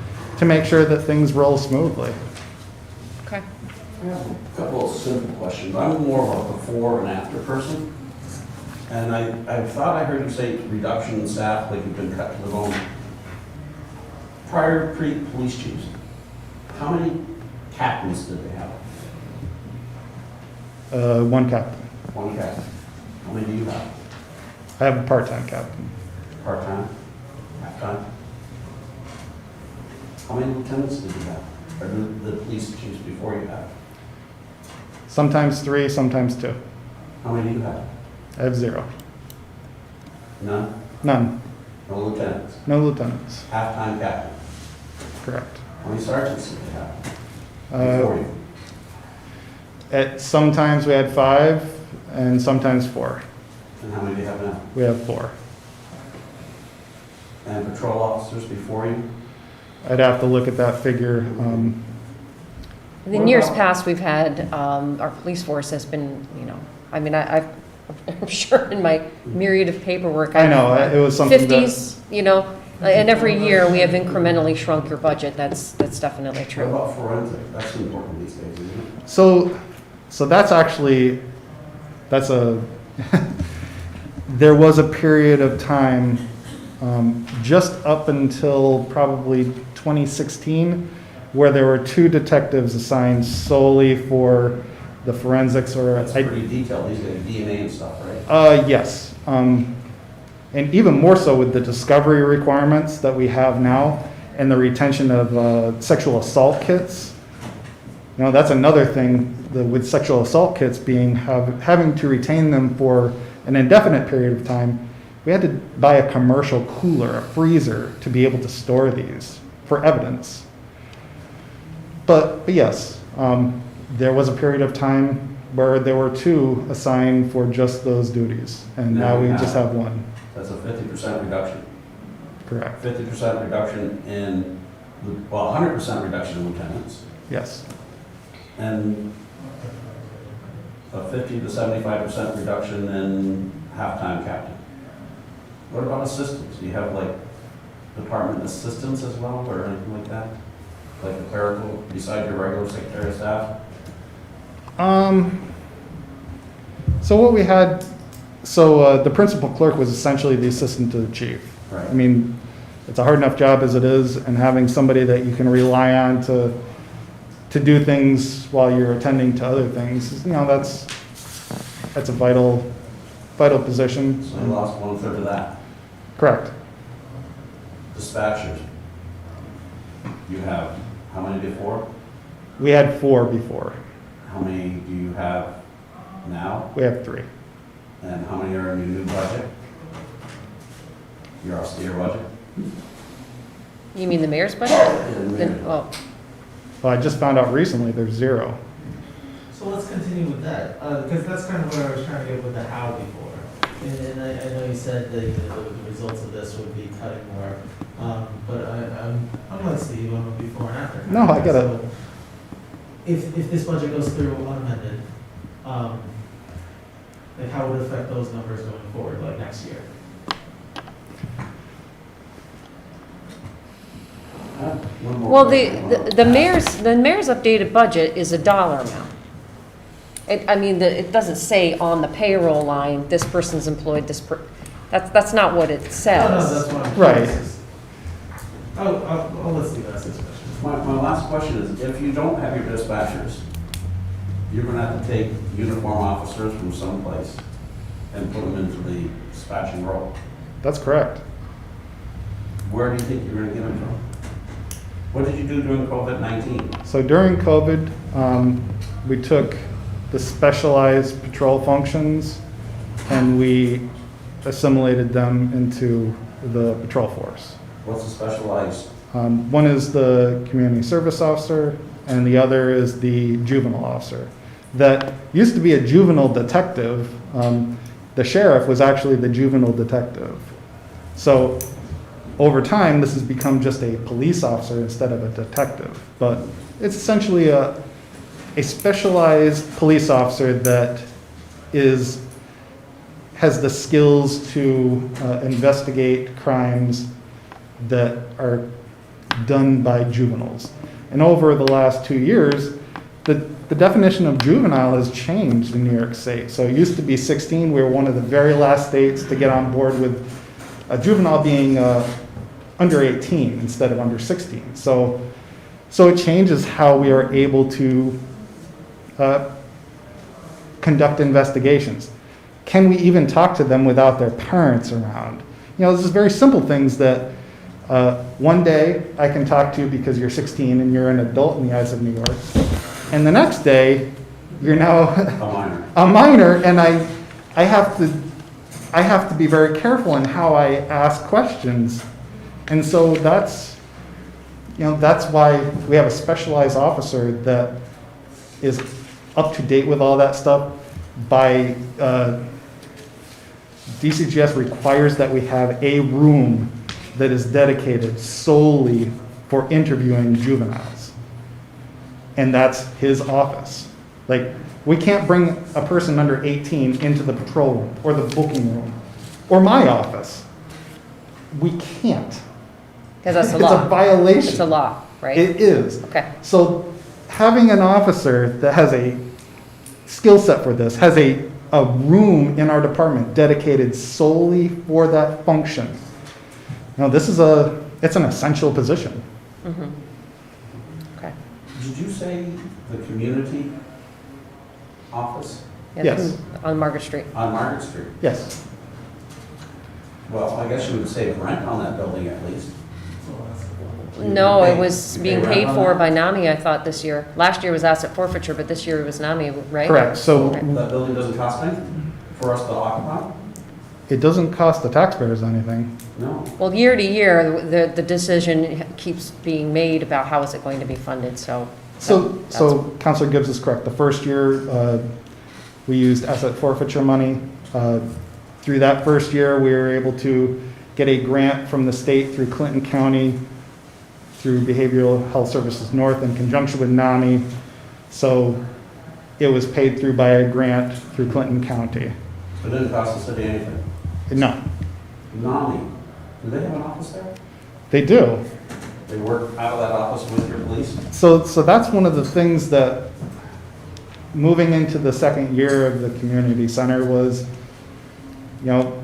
make sure that things roll smoothly. Okay. I have a couple of simple questions. I'm more of a before and after person. And I thought I heard you say reduction in staff, like you've been cut to the bone. Prior police chiefs, how many captains did they have? One captain. One captain. How many do you have? I have a part-time captain. Part-time? Half-time? How many lieutenants did you have? Or the police chiefs before you had? Sometimes 3, sometimes 2. How many do you have? I have 0. None? None. No lieutenants? No lieutenants. Half-time captain? Correct. How many sergeants did they have before you? Sometimes we had 5 and sometimes 4. And how many do you have now? We have 4. And patrol officers before you? I'd have to look at that figure. In years past, we've had, our police force has been, you know, I mean, I'm sure in my myriad of paperwork. I know, it was something that- 50s, you know, and every year we have incrementally shrunk your budget. That's definitely What true. about forensic? That's important these days, isn't it? So that's actually, there was a period of time, just up until probably 2016, where there were 2 detectives assigned solely for the forensics or. That's pretty detailed, these days, DNA and stuff, right? Yes. And even more so with the discovery requirements that we have now and the retention of sexual assault kits. You know, that's another thing with sexual assault kits being having to retain them for an indefinite period of time. We had to buy a commercial cooler, a freezer, to be able to store these for evidence. But yes, there was a period of time where there were 2 assigned for just those duties, and now we just have 1. That's a 50% reduction. Correct. 50% reduction in, well, 100% reduction in lieutenants. Yes. And a 50 to 75% reduction in half-time captain. What about assistants? Do you have like department assistants as well, or anything like that? Like a clerical, beside your regular secretary of staff? So what we had, the principal clerk was essentially the assistant to the chief. Right. I mean, it's a hard enough job as it is, and having somebody that you can rely on to do things while you're attending to other things, you know, that's a vital position. So you lost 1/3 of that. Correct. Dispatchers. You have, how many before? We had 4 before. How many do you have now? We have 3. And how many are in your new budget? Your austere budget? You mean the mayor's budget? Then- Well, Well, I just found out recently there's 0. So let's continue with that, because that's kind of where I was trying to get with the how before. And I know you said that the results of this would be cutting more, but I'm like Steve, I'm a before and after. No, I get it. So if this budget goes through unamended, like how would it affect those numbers going forward, like next year? One more well, question. the mayor's updated budget is a dollar amount. It doesn't say on the payroll line, this person's employed, that's not what it No, says. that's what I'm Right. curious. I'll let Steve ask this question. My last question is, if you don't have your dispatchers, you're gonna have to take uniform officers from someplace and put them into the dispatching role. That's correct. Where do you think you're gonna get them from? What did you do during COVID-19? So during COVID, we took the specialized patrol functions and we assimilated them into the patrol force. What's the specialized? One is the community service officer and the other is the juvenile officer. That used to be a juvenile detective. The sheriff was actually the juvenile detective. So over time, this has become just a police officer instead of a detective. But it's essentially a specialized police officer that has the skills to investigate crimes that are done by juveniles. And over the last 2 years, the definition of juvenile has changed in New York State. So it used to be 16. We were one of the very last states to get on board with a juvenile being under 18 instead of under 16. So it changes how we are able to conduct investigations. Can we even talk to them without their parents around? You know, this is very simple things that one day I can talk to you because you're 16 and you're an adult in the eyes of New York. And the next day, you're now a minor, and I have to be very careful in how I ask questions. And so that's why we have a specialized officer that is up to date with all that stuff. By DCGS requires that we have a room that is dedicated solely for interviewing juveniles. And that's his office. Like, we can't bring a person under 18 into the patrol room or the booking room or my office. We can't. Because that's a It's law. a violation. It's a law, right? It is. Okay. So having an officer that has a skill set for this, has a room in our department dedicated solely for that function. You know, it's an essential position. Mm-hmm. Okay. Did you say the community office Yeah, Yes. On Margaret Street. on Market Street? Yes. Well, I guess you would save rent on that building at least. No, it was being You pay paid rent on for that? by NAMI, I thought, this year. Last year was asset forfeiture, but this year it was NAMI, right? Correct. So Okay. That building doesn't cost anything for us to occupy? it doesn't cost the taxpayers anything. No. Well, year to year, the decision keeps being made about how is it going to be funded, so. So that's- Counselor Gibbs is correct. The first year, we used asset forfeiture money. Through that first year, we were able to get a grant from the state through Clinton County, through Behavioral Health Services North in conjunction with NAMI. So it was paid through by a grant through Clinton County. It didn't cost the city anything. No, NAMI, do they have an office there? they do. They work out of that office with your police? So that's one of the things that, moving into the second year of the community center was, you know,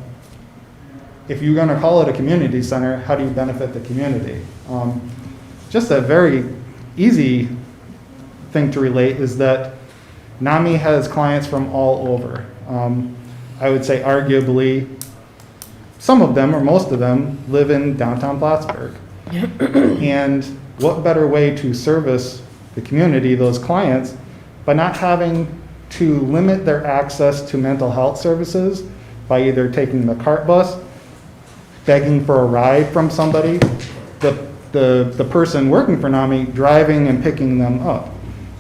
if you're gonna call it a community center, how do you benefit the community? Just a very easy thing to relate is that NAMI has clients from all over. I would say arguably, some of them or most of them live in downtown Plattsburgh. And what better way to service the community, those clients, by not having to limit their access to mental health services by either taking the cart bus, begging for a ride from somebody, the person working for NAMI driving and picking them up.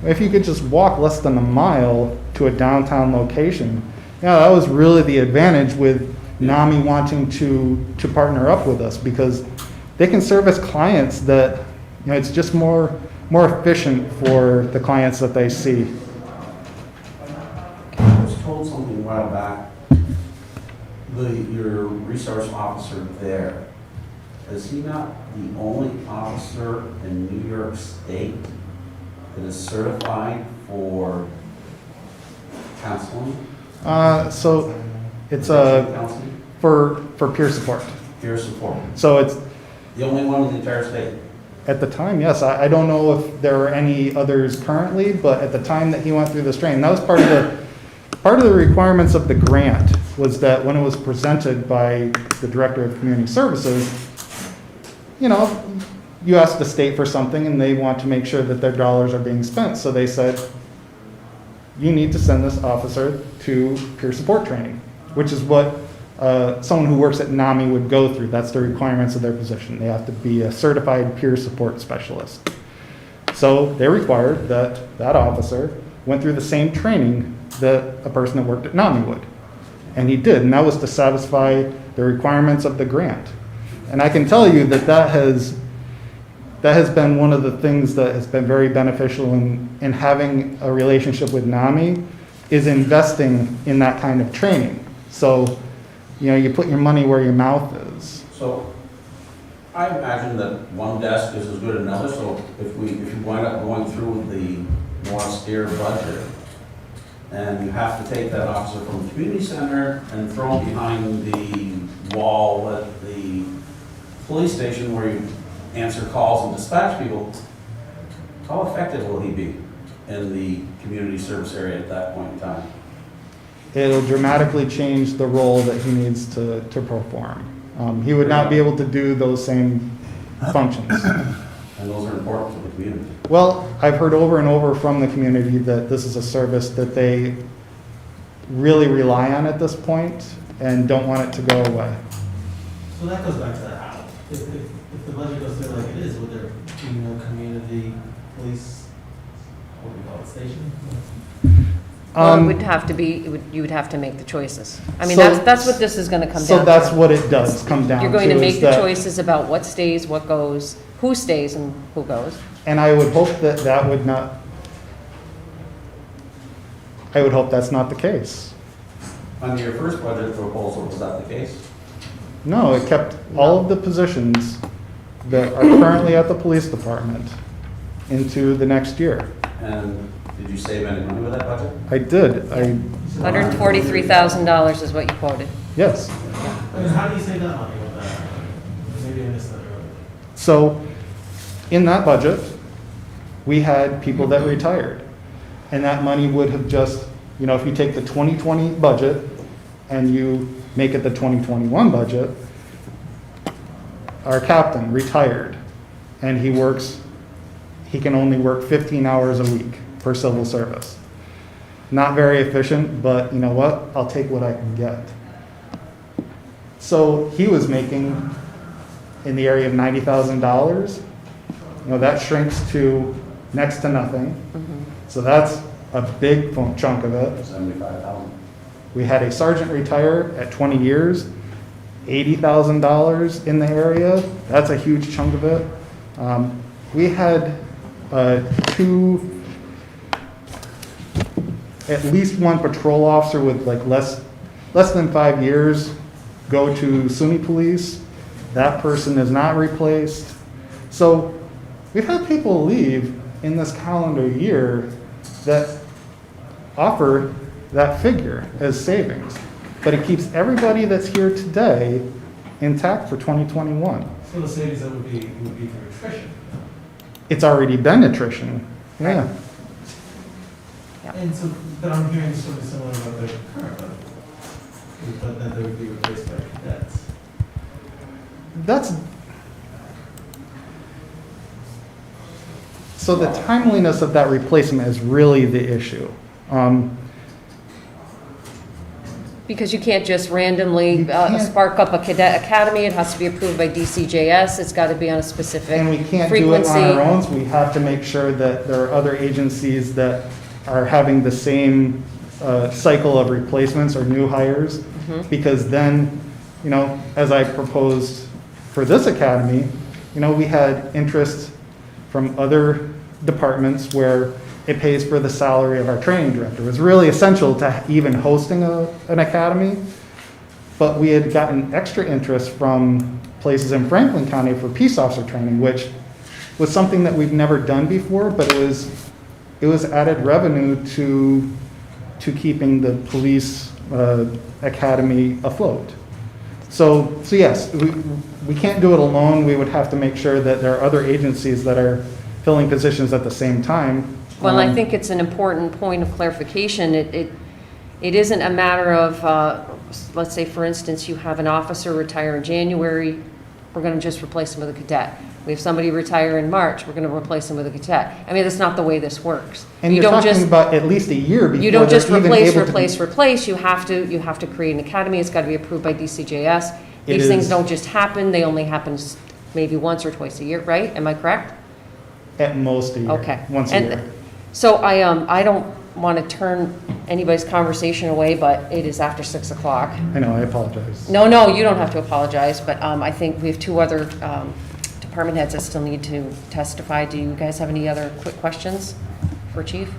If you could just walk less than a mile to a downtown location, yeah, that was really the advantage with NAMI wanting to partner up with us, because they can service clients that, you know, it's just more efficient for the clients that they see. I was told something a while back, your resource officer there, is he not the only officer in New York State that is certified for counseling? So it's Counseling? for peer support. Peer support. So it's, The only one in the entire state? at the time, yes, I don't know if there are any others currently, but at the time that he went through this training, that was part of the requirements of the grant, was that when it was presented by the Director of Community Services, you know, you ask the state for something and they want to make sure that their dollars are being spent. So they said, you need to send this officer to peer support training, which is what someone who works at NAMI would go through. That's the requirements of their position. They have to be a certified peer support specialist. So they required that officer went through the same training that a person that worked at NAMI would. And he did, and that was to satisfy the requirements of the grant. And I can tell you that has been one of the things that has been very beneficial in having a relationship with NAMI, is investing in that kind of training. So, you know, you put your money where your mouth is. So I imagine that one desk is as good as another, so if you wind up going through the more austere budget, and you have to take that officer from the community center and throw him behind the wall at the police station where you answer calls and dispatch people, how effective will he be in the community service area at that point in time? It'll dramatically change the role that he needs to perform. He would not be able to do those same functions. And those are important to the community. Well, I've heard over and over from the community that this is a service that they really rely on at this point and don't want it to go away. So that goes back to the how. If the budget goes through like it is, would there be no community police, what do we call it, station? Well, it would have to be, you would have to make the choices. I mean, So- that's what this is gonna come down to. So that's what it does come down to. You're going to is make the that- choices about what stays, what goes, who stays and who goes. And I would hope that would not, I would hope that's not the case. Under your first budget proposal, was that the case? No, it kept all of the positions that are currently at the police department into the next year. And did you save any money with that budget? I did, $143,000 is what you quoted. yes. I mean, how do you save that money with that? Maybe I missed that earlier. So, in that budget, we had people that retired. And that money would have just, you know, if you take the 2020 budget and you make it the 2021 budget, our captain retired, and he can only work 15 hours a week for civil service. Not very efficient, but you know what? I'll take what I can get. So he was making in the area of $90,000. You know, that shrinks to next to nothing. So that's a big chunk of it. 75,000. We had a sergeant retire at 20 years, $80,000 in the area. That's a huge chunk of it. We had two at least one patrol officer with like less than 5 years go to SUNY police. That person is not replaced. So we've had people leave in this calendar year that offer that figure as savings. But it keeps everybody that's here today intact for 2021. So the savings that would be through attrition. It's already been attrition, yeah. And so, but I'm hearing something similar about the current budget. But then they would be replaced by cadets. So the timeliness of that replacement is really the issue. Because you can't just randomly You can't- spark up a cadet academy. It has to be approved by DCJS. It's got to be on a specific And we can't do it frequency. on our own, so we have to make sure that there are other agencies that are having the same cycle of replacements or new hires. Because then, you know, as I proposed for this academy, you know, we had interest from other departments where it pays for the salary of our training director. It was really essential to even hosting an academy, but we had gotten extra interest from places in Franklin County for peace officer training, which was something that we've never done before, but it was added revenue to keeping the police academy afloat. So yes, we can't do it alone. We would have to make sure that there are other agencies that are filling positions at the same time. Well, I think it's an important point of clarification. It isn't a matter of, let's say, for instance, you have an officer retire in January, we're going to just replace him with a cadet. We have somebody retire in March, we're going to replace him with a cadet. I mean, that's not the way this works. And You you're don't talking just- about at least a year before You don't just they're even replace, able to- replace. You have to create an academy. It's got to be approved by DCJS. It These things is- don't just happen. They only happen maybe once or twice a year, right? Am I correct? At most a year. Okay. Once a And year. So I don't want to turn anybody's conversation away, but it is after 6 o'clock. I know, I apologize. No, you don't have to apologize, but I think we have two other department heads that still need to testify. Do you guys have any other quick questions for Chief?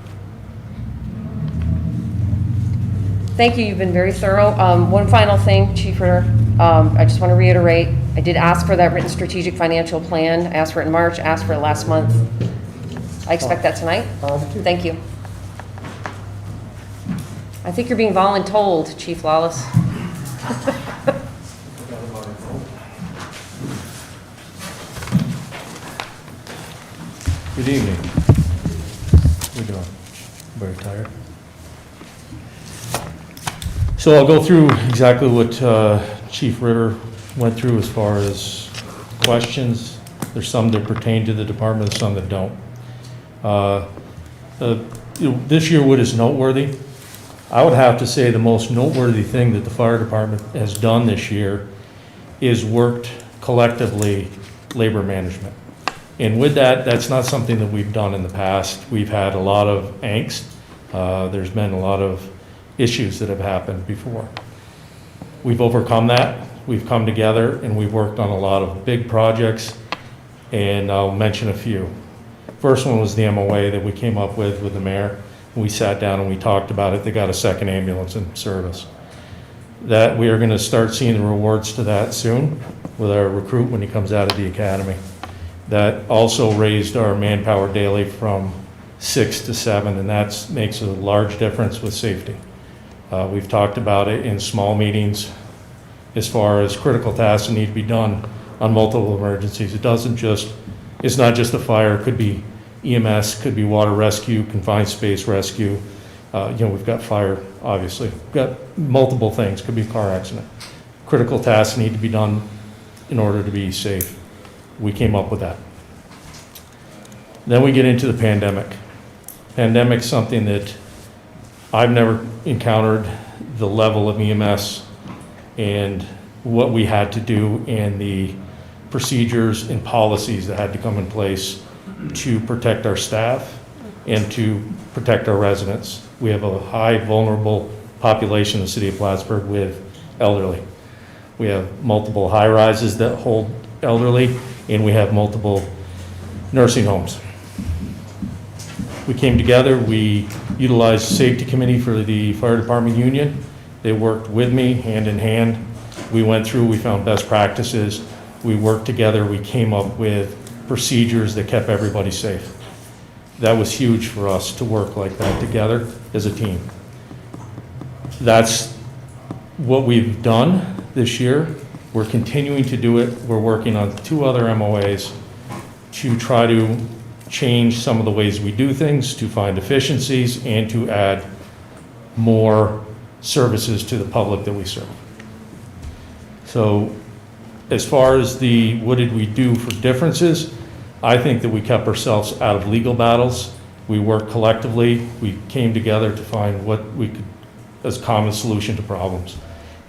Thank you, you've been very thorough. One final thing, Chief Ritter, I just want to reiterate, I did ask for that written strategic financial plan. I asked for it in March, asked for it last month. I expect that tonight. Thank you. I think you're being voluntold, Chief Lawless. Good evening. How you doing? Very tired. So I'll go through exactly what Chief Ritter went through as far as questions. There's some that pertain to the department, some that don't. This year, what is noteworthy? I would have to say the most noteworthy thing that the fire department has done this year is worked collectively labor management. And with that, that's not something that we've done in the past. We've had a lot of angst. There's been a lot of issues that have happened before. We've overcome that. We've come together and we've worked on a lot of big projects, and I'll mention a few. First one was the MOA that we came up with the mayor. We sat down and we talked about it. They got a second ambulance in service. That we are going to start seeing the rewards to that soon with our recruit when he comes out of the academy. That also raised our manpower daily from 6 to 7, and that makes a large difference with safety. We've talked about it in small meetings as far as critical tasks that need to be done on multiple emergencies. It's not just a fire, it could be EMS, could be water rescue, confined space rescue. We've got fire, obviously. We've got multiple things, could be a car accident. Critical tasks need to be done in order to be safe. We came up with that. Then we get into the pandemic. Pandemic's something that I've never encountered, the level of EMS and what we had to do and the procedures and policies that had to come in place to protect our staff and to protect our residents. We have a high vulnerable population in the city of Plattsburgh with elderly. We have multiple high rises that hold elderly, and we have multiple nursing homes. we came together, we utilized safety committee for the fire department union. They worked with me hand in hand. We went through, we found best practices. We worked together, we came up with procedures that kept everybody safe. That was huge for us to work like that together as a team. That's what we've done this year. We're continuing to do it. We're working on 2 other MOAs to try to change some of the ways we do things, to find efficiencies, and to add more services to the public that we serve. So as far as the what did we do for differences, I think that we kept ourselves out of legal battles. We worked collectively. We came together to find what we could as a common solution to problems.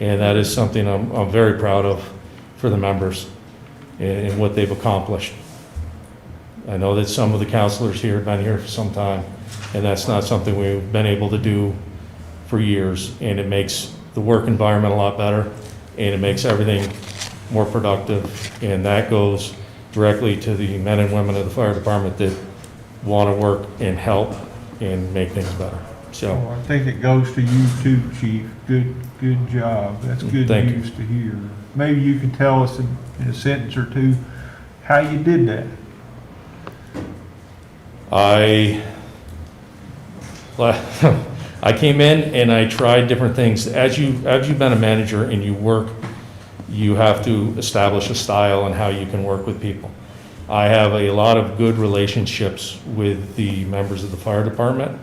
And that is something I'm very proud of for the members and what they've accomplished. I know that some of the counselors here have been here for some time, and that's not something we've been able to do for years, and it makes the work environment a lot better, and it makes everything more productive, and that goes directly to the men and women of the fire department that want to work and help and make things better. So, Well, I think it goes to you too, Chief. Good job. That's good Thank you. news to hear. Maybe you can tell us in a sentence or two how you did that. I came in and I tried different things. As you've been a manager and you work, you have to establish a style on how you can work with people. I have a lot of good relationships with the members of the fire department.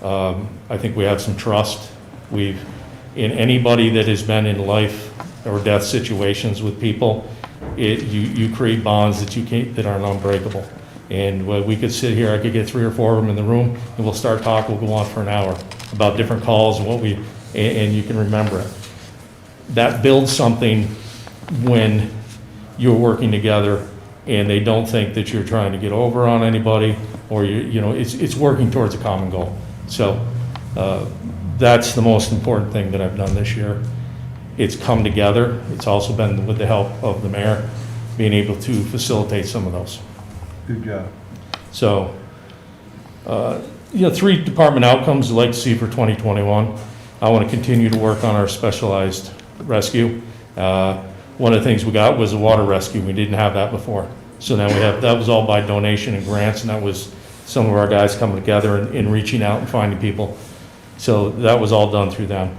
I think we have some trust. In anybody that has been in life or death situations with people, you create bonds that aren't unbreakable. And we could sit here, I could get 3 or 4 of them in the room, and we'll start talking, we'll go on for an hour about different calls and and you can remember it. That builds something when you're working together and they don't think that you're trying to get over on anybody, or it's working towards a common goal. So that's the most important thing that I've done this year. It's come together. It's also been with the help of the mayor, being able to facilitate some of those. Good job. So, 3 department outcomes I'd like to see for 2021. I want to continue to work on our specialized rescue. One of the things we got was a water rescue. We didn't have that before. So now that was all by donation and grants, and that was some of our guys coming together and reaching out and finding people. So that was all done through them.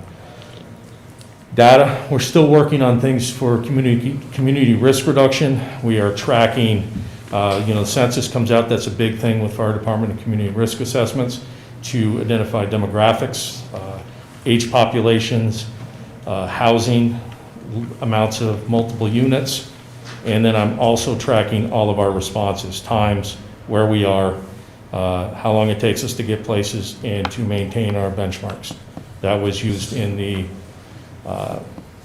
Data, we're still working on things for community risk reduction. We are tracking, the census comes out, that's a big thing with fire department and community risk assessments to identify demographics, age populations, housing, amounts of multiple units. And then I'm also tracking all of our responses, times, where we are, how long it takes us to get places, and to maintain our benchmarks. That was used in the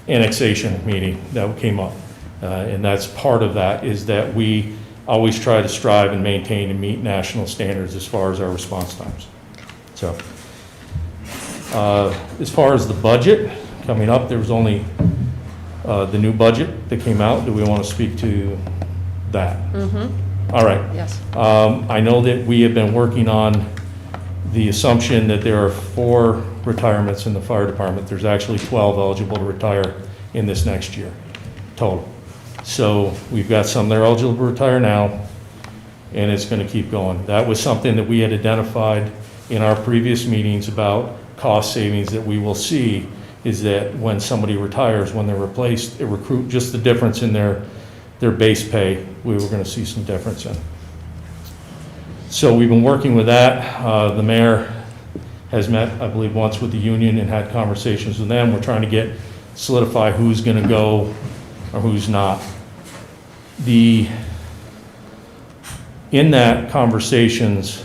annexation meeting that came up. And that's part of that, is that we always try to strive and maintain and meet national standards as far as our response times. So, as far as the budget coming up, there was only the new budget that came out. Do we want to speak to that? Mm-hmm. All right. Yes. I know that we have been working on the assumption that there are 4 retirements in the fire department. There's actually 12 eligible to retire in this next year, total. So we've got some that are eligible to retire now, and it's going to keep going. That was something that we had identified in our previous meetings about cost savings that we will see, is that when somebody retires, when they're replaced, it recruit just the difference in their base pay, we were going to see some difference in. So we've been working with that. The mayor has met, I believe, once with the union and had conversations with them. We're trying to solidify who's going to go or who's not. In that conversations,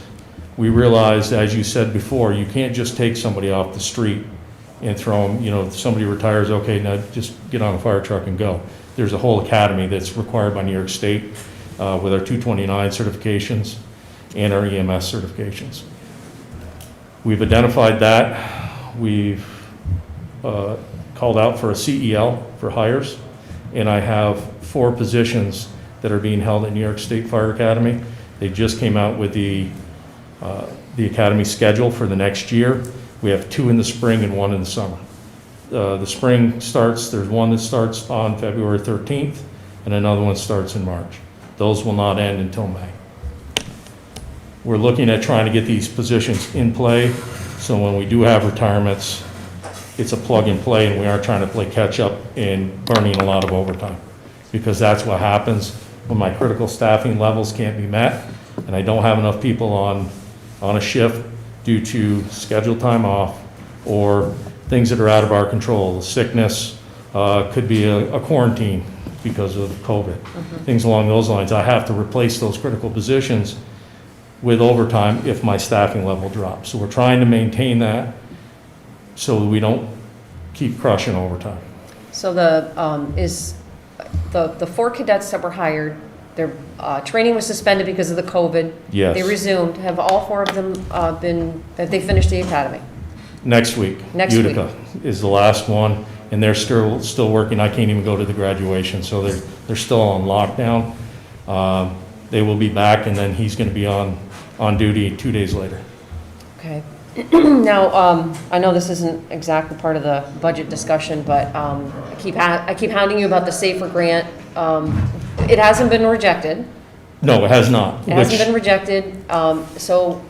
we realized, as you said before, you can't just take somebody off the street and throw them, if somebody retires, okay, now just get on a fire truck and go. There's a whole academy that's required by New York State with our 229 certifications and our EMS certifications. We've identified that. We've called out for a CEL for hires, and I have 4 positions that are being held at New York State Fire Academy. They just came out with the the academy schedule for the next year. We have 2 in the spring and 1 in the summer. The spring starts, there's one that starts on February 13th, and another one starts in March. Those will not end until May. We're looking at trying to get these positions in play, so when we do have retirements, it's a plug and play, and we aren't trying to play catch up and burning a lot of overtime. Because that's what happens when my critical staffing levels can't be met, and I don't have enough people on a shift due to scheduled time off or things that are out of our control. Sickness, could be a quarantine because of COVID. Things along those lines. I have to replace those critical positions with overtime if my staffing level drops. So we're trying to maintain that so we don't keep crushing overtime. So the 4 cadets that were hired, their training was suspended because of the COVID. Yes. They resumed. Have all 4 of them have they finished the academy? Next week, Next week. Utica is the last one, and they're still working. I can't even go to the graduation, so they're still on lockdown. They will be back, and then he's going to be on duty 2 days later. Okay. Now, I know this isn't exactly part of the budget discussion, but I keep hounding you about the SAFER grant. It hasn't been rejected. No, it has not. It hasn't been rejected. So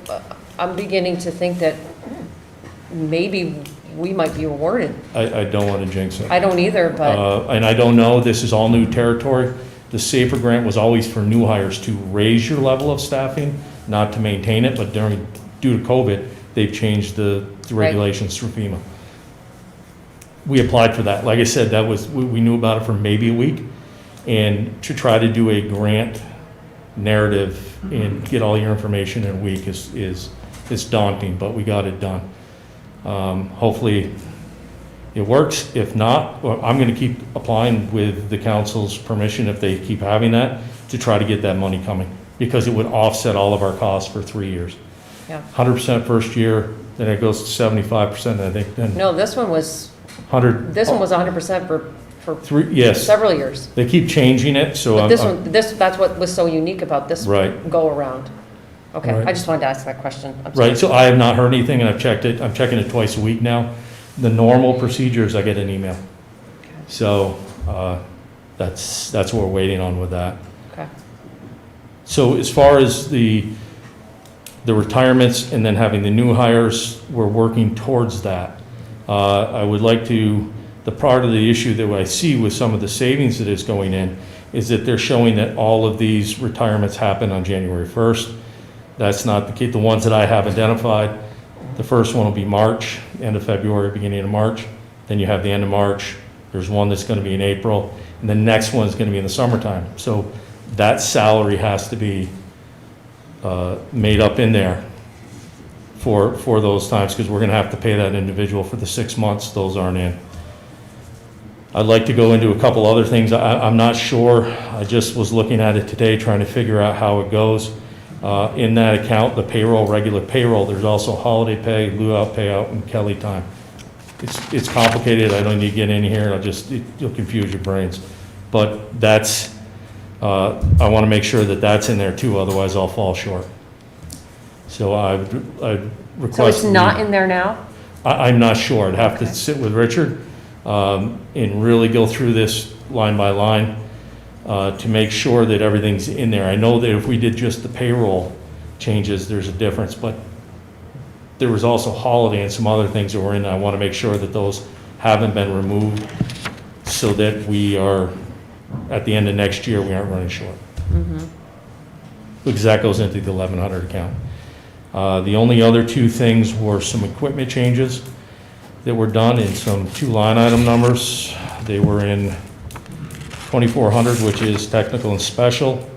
I'm beginning to think that maybe we might be awarded. I don't want to jinx it. I don't either, but And I don't know, this is all new territory. The SAFER grant was always for new hires to raise your level of staffing, not to maintain it, but due to COVID, they've changed the regulations through FEMA. We applied for that. Like I said, we knew about it for maybe a week. And to try to do a grant narrative and get all your information in a week is daunting, but we got it done. Hopefully it works. If not, well, I'm going to keep applying with the council's permission, if they keep having that, to try to get that money coming, because it would offset all of our costs for 3 years. yeah. 100% first year, then it goes to 75%, I think, then No, this one was 100. This one was 100% for Yes. several years. They keep changing it, so But I'm. that's what was so unique about this Right. go around. Okay, Right. I just wanted to ask that question. I'm sorry. Right, so I have not heard anything, and I've checked it, I'm checking it twice a week now. The normal procedure is I get an email. So, that's what we're waiting on with that. Okay. So as far as the retirements and then having the new hires, we're working towards that. I would like to, the part of the issue that I see with some of the savings that is going in is that they're showing that all of these retirements happen on January 1st. That's not the case. The ones that I have identified, the first one will be March, end of February, beginning of March. Then you have the end of March. There's one that's going to be in April, and the next one is going to be in the summertime. So that salary has to be made up in there for those times, because we're going to have to pay that individual for the 6 months those aren't in. I'd like to go into a couple other things. I'm not sure. I just was looking at it today, trying to figure out how it goes. In that account, the payroll, regular payroll, there's also holiday pay, luau payout, and Kelly time. It's complicated. I don't need to get in here. You'll confuse your brains. But that's, I want to make sure that that's in there too, otherwise I'll fall short. So I request. So it's not in there now? I'm not sure. I'd have to sit with Richard and really go through this line by line to make sure that everything's in there. I know that if we did just the payroll changes, there's a difference, but there was also holiday and some other things that were in there. I want to make sure that those haven't been removed so that we are, at the end of next year, we aren't running short. Because that goes into the 1100 account. The only other 2 things were some equipment changes that were done in some 2 line item numbers. They were in 2400, which is technical and special.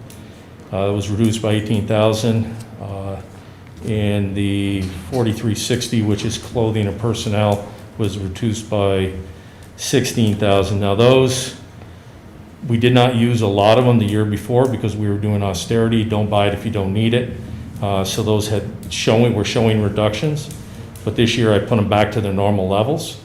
It was reduced by 18,000. And the 4360, which is clothing and personnel, was reduced by 16,000. Now those, we did not use a lot of them the year before because we were doing austerity. Don't buy it if you don't need it. So those were showing reductions. But this year I put them back to their normal levels.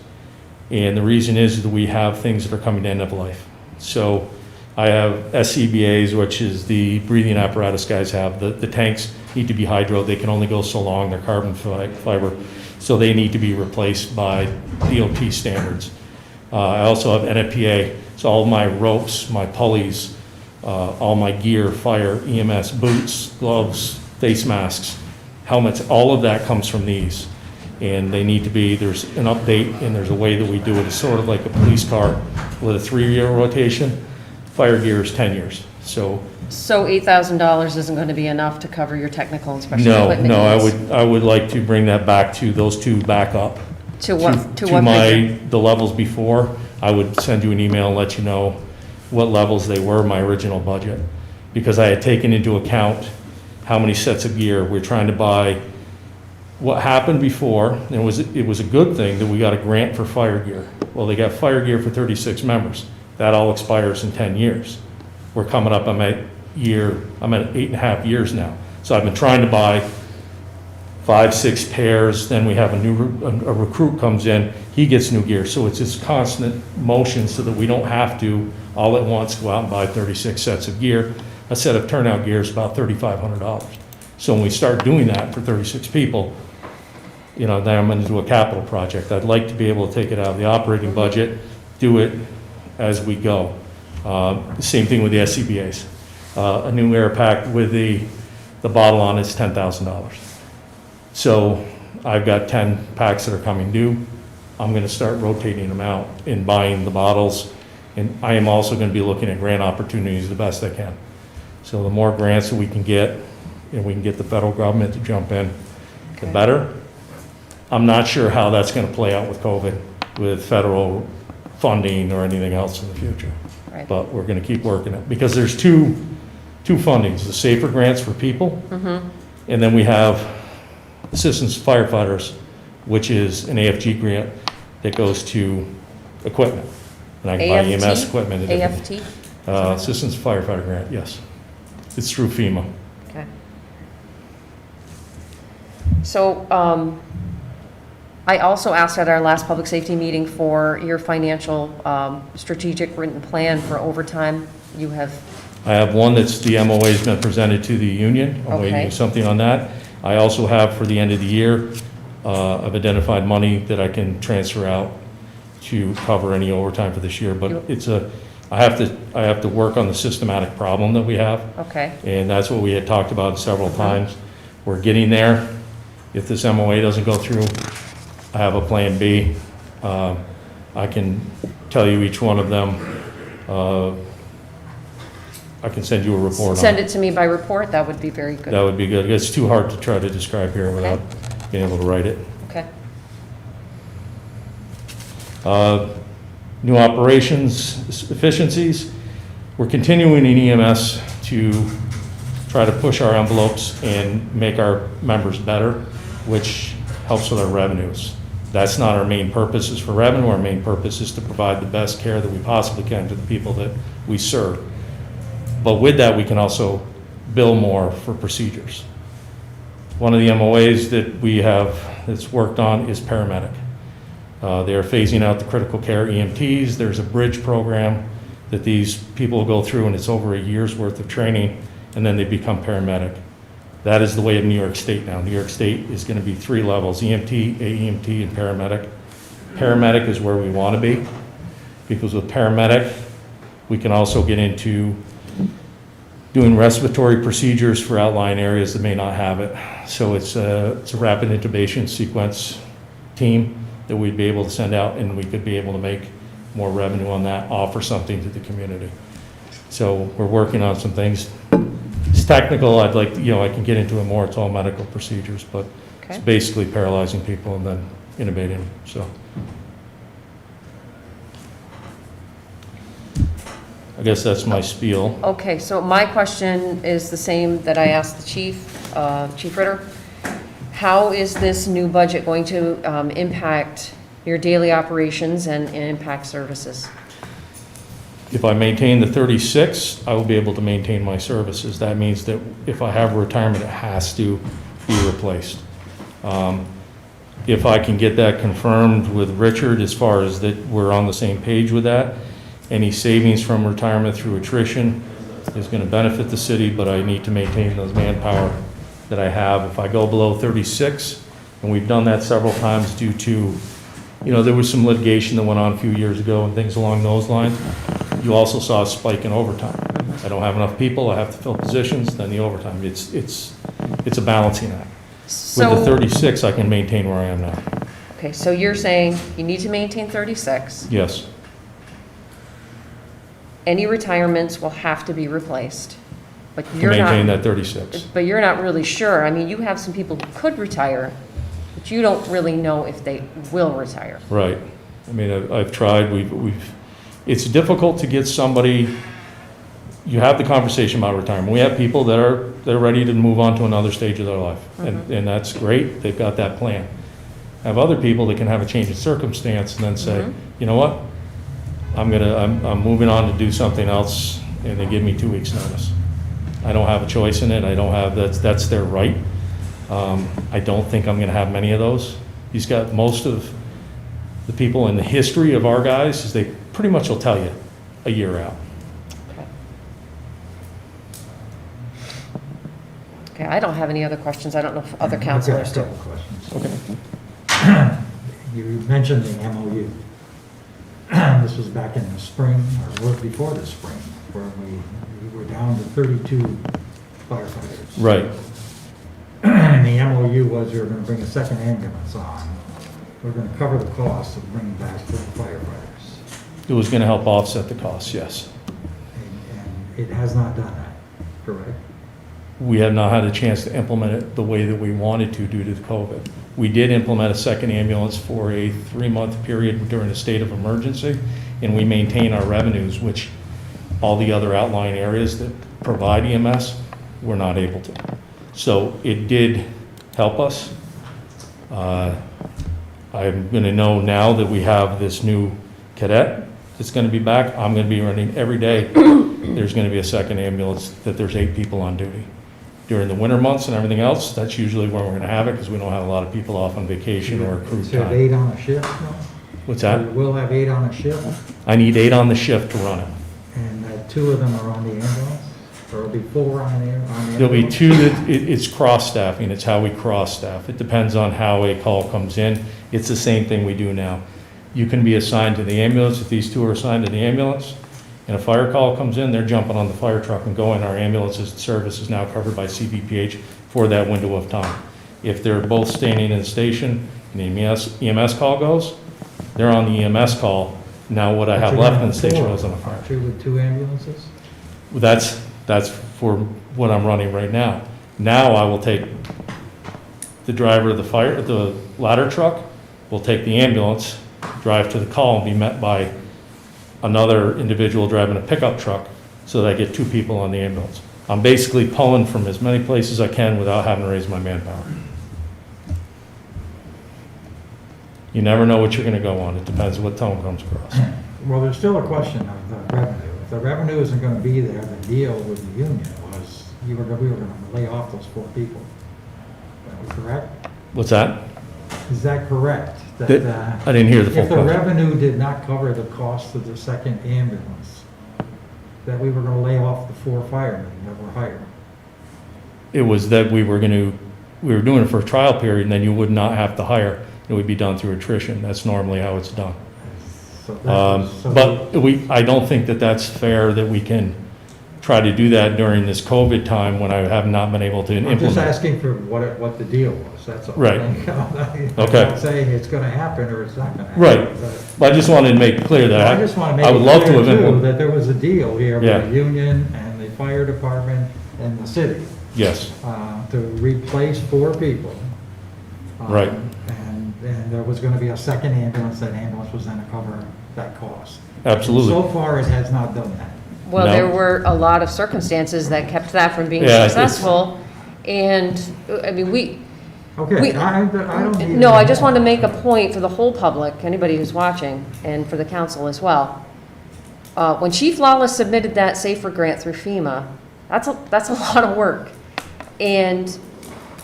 And the reason is that we have things that are coming to end of life. So I have SCBAs, which is the breathing apparatus guys have, the tanks. need to be hydro. They can only go so long, they're carbon fiber, so they need to be replaced by DOT standards. I also have NFPA, so all my ropes, my pulleys, all my gear, fire, EMS, boots, gloves, face masks, helmets, all of that comes from these. And they need to be, there's an update and there's a way that we do it. It's sort of like a police car with a 3-year rotation. Fire gear is 10 years. So $8,000 isn't going to be enough to cover your technical inspection no, equipment no, needs? I would like to bring that back to those two back up. To what To my, figure? the levels before. I would send you an email and let you know what levels they were, my original budget. Because I had taken into account how many sets of gear we're trying to buy. What happened before, and it was a good thing that we got a grant for fire gear. Well, they got fire gear for 36 members. That all expires in 10 years. We're coming up, I'm at 8.5 years now. So I've been trying to buy 5-6 pairs, then we have a recruit comes in, he gets new gear. So it's this constant motion so that we don't have to all at once go out and buy 36 sets of gear. A set of turnout gear is about $3,500. So when we start doing that for 36 people, then I'm going to do a capital project. I'd like to be able to take it out of the operating budget, do it as we go. Same thing with the SCBA's. A new air pack with the bottle on it's $10,000. So I've got 10 packs that are coming due. I'm going to start rotating them out and buying the bottles. And I am also going to be looking at grant opportunities the best I can. So the more grants that we can get, and we can get the federal government to jump in, the better. I'm not sure how that's going to play out with COVID, with federal funding or anything else in the future. Right. But we're going to keep working it, because there's two fundings, the SAFER grants for people, and then we have assistance firefighters, which is an AFG grant that goes to equipment. And I can buy AFT? EMS equipment. AFT? Assistance firefighter grant, yes. It's through FEMA. Okay. So, I also asked at our last public safety meeting for your financial, strategic written plan for overtime. You have, I have one that's, the MOA's been presented to the union. I'm Okay. waiting something on that. I also have for the end of the year, I've identified money that I can transfer out to cover any overtime for this year, but I have to work on the systematic problem that we have. okay, And that's what we had talked about several times. We're getting there. If this MOA doesn't go through, I have a plan B. I can tell you each one of them. I can send you a report on send it. it to me by report, that would be very good. That would be good. It's too hard to try to describe here without being able to write it. Okay, New operations efficiencies. We're continuing in EMS to try to push our envelopes and make our members better, which helps with our revenues. That's not our main purpose is for revenue. Our main purpose is to provide the best care that we possibly can to the people that we serve. But with that, we can also bill more for procedures. One of the MOAs that we have that's worked on is paramedic. They are phasing out the critical care EMTs. There's a bridge program that these people go through, and it's over a year's worth of training, and then they become paramedic. That is the way of New York State now. New York State is going to be 3 levels, EMT, AEMT, and paramedic. Paramedic is where we want to be, because with paramedic, we can also get into doing respiratory procedures for outlying areas that may not have it. So it's a rapid intubation sequence team that we'd be able to send out, and we could be able to make more revenue on that, offer something to the community. So we're working on some things. It's technical, I'd like, I can get into it more, it's all medical procedures, but it's okay. basically paralyzing people and then intubating them, so. I guess that's my spiel. Okay, so my question is the same that I asked the chief, Chief Ritter. How is this new budget going to impact your daily operations and impact services? If I maintain the 36, I will be able to maintain my services. That means that if I have a retirement, it has to be replaced. If I can get that confirmed with Richard, as far as that we're on the same page with that, any savings from retirement through attrition is going to benefit the city, but I need to maintain those manpower that I have. If I go below 36, and we've done that several times due to, there was some litigation that went on a few years ago and things along those lines. You also saw a spike in overtime. I don't have enough people, I have to fill positions, then the overtime. It's a balancing act. With the So, 36, I can maintain where I am now. okay, so you're saying you need to maintain 36. Yes, Any retirements will have to be replaced, but to you're maintain not, that 36. but you're not really sure. I mean, you have some people who could retire, but you don't really know if they will retire. Right. I mean, I've tried, it's difficult to get somebody, you have the conversation about retirement. We have people they're ready to move on to another stage of their life, and that's great, they've got that plan. I have other people that can have a change of circumstance and then say, you know what? I'm moving on to do something else, and they give me 2 weeks' notice. I don't have a choice in it, that's their right. I don't think I'm gonna have many of those. He's got most of the people in the history of our guys, is they pretty much will tell you a year out. Okay, I don't have any other questions. I don't know if other I've got counselors do. several questions. Okay. You mentioned the MOU. This was back in the spring, or was before the spring, where we were down to 32 firefighters. Right. And the MOU was you were gonna bring a second ambulance on. We're gonna cover the cost of bringing back the firefighters. It was gonna help offset the costs, yes. And it has not done that, correct? We have not had a chance to implement it the way that we wanted to due to the COVID. We did implement a second ambulance for a 3-month period during a state of emergency, and we maintain our revenues, which all the other outlying areas that provide EMS were not able to. So it did help us. I'm gonna know now that we have this new cadet that's gonna be back, I'm gonna be running every day. There's gonna be a second ambulance, that there's 8 people on duty. During the winter months and everything else, that's usually when we're gonna have it, because we don't have a lot of people off on vacation or accrued So you have time. 8 on a shift now? What's that? We'll have 8 on a shift, I need 8 on the shift to run it. and 2 of them are on the ambulance? Or will be 4 on the ambulance? There'll be 2 that, it's cross-staffing, it's how we cross-staff. It depends on how a call comes in. It's the same thing we do now. You can be assigned to the ambulance, if these 2 are assigned to the ambulance, and a fire call comes in, they're jumping on the fire truck and going. Our ambulance's service is now covered by CVPH for that window of time. If they're both standing in the station and the EMS call goes, they're on the EMS call. Now what I have left in the station goes on a fire. Aren't you with 2 ambulances? That's for what I'm running right now. Now I will take the driver of the ladder truck, will take the ambulance, drive to the call, and be met by another individual driving a pickup truck, so that I get 2 people on the ambulance. I'm basically pulling from as many places I can without having to raise my manpower. You never know what you're gonna go on. It depends what tone comes across. Well, there's still a question of the revenue. If the revenue isn't gonna be there, the deal with the union was we were gonna lay off those 4 people. That was correct? What's that? Is that correct? I didn't hear the full If the question. revenue did not cover the cost of the second ambulance, that we were gonna lay off the 4 firemen that were hired. It was that we were doing it for a trial period, and then you would not have to hire. It would be done through attrition. That's normally how it's done. So that- But I don't think that that's fair that we can try to do that during this COVID time when I have not been able to I'm implement. just asking for what the deal was, that's all. Right. I'm Okay. not saying it's gonna happen or it's not gonna happen. Right. but- But I just wanted to make clear that I just wanna make I it would love to clear have too, implemented. that there was a deal here Yeah. with the union and the fire department and the city, Yes, to replace 4 people. Right. And there was gonna be a second ambulance, that ambulance was gonna cover that cost. absolutely. So far, it has not done that. Well, No. there were a lot of circumstances that kept that from being Yeah, it's- successful. And, I mean, Okay, I don't need. no, I just wanted to make a point for the whole public, anybody who's watching, and for the council as well. When Chief Lawless submitted that SAFER grant through FEMA, that's a lot of work. And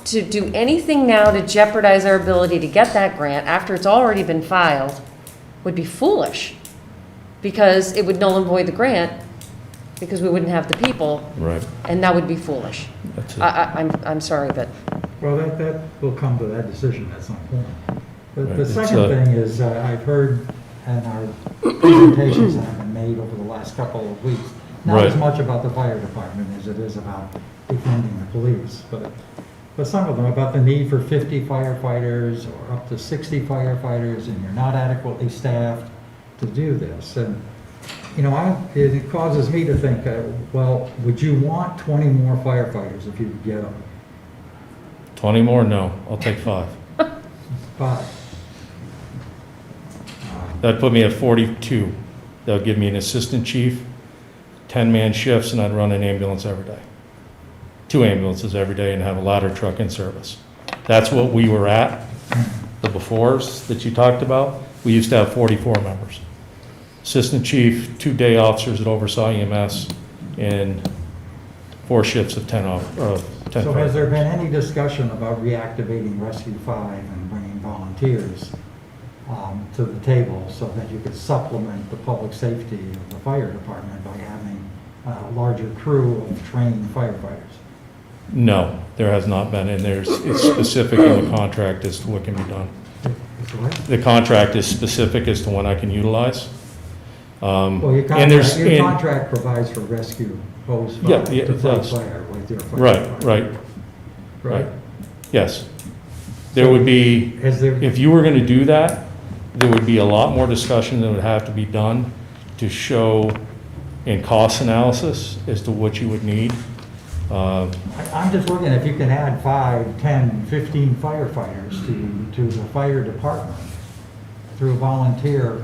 to do anything now to jeopardize our ability to get that grant after it's already been filed would be foolish, because it would null and void the grant, because we wouldn't have the people, Right. and that would be foolish. That's it. I'm sorry, but Well, that will come to that decision at some point. Right, The it's, second thing is, I've heard, and our presentations that have been made over the last couple of weeks, not as Right. much about the fire department as it is about defending the police, but some of them about the need for 50 firefighters or up to 60 firefighters, and you're not adequately staffed to do this. And, you know, it causes me to think, well, would you want 20 more firefighters if you could get them? 20 more? No, I'll take 5. But That'd put me at 42. That would give me an assistant chief, 10-man shifts, and I'd run an ambulance every day. 2 ambulances every day and have a ladder truck in service. That's what we were at, the befores that you talked about. We used to have 44 members. Assistant chief, 2 day officers that oversaw EMS, and 4 shifts of 10 10. So has there been any discussion about reactivating Rescue 5 and bringing volunteers to the table so that you could supplement the public safety of the fire department by having a larger crew of trained firefighters? No, there has not been, and it's specific in the contract as to what can be done. Is it right? The contract is specific as to when I can utilize. Well, your And there's, contract, your and- contract provides for rescue hose Yeah, fire yeah, to it fight does. fire with your fire Right, department. right, Right? yes. There would be, Has there, if you were gonna do that, there would be a lot more discussion that would have to be done to show in cost analysis as to what you would need. I'm just looking if you can add 5, 10, 15 firefighters to the fire department through a volunteer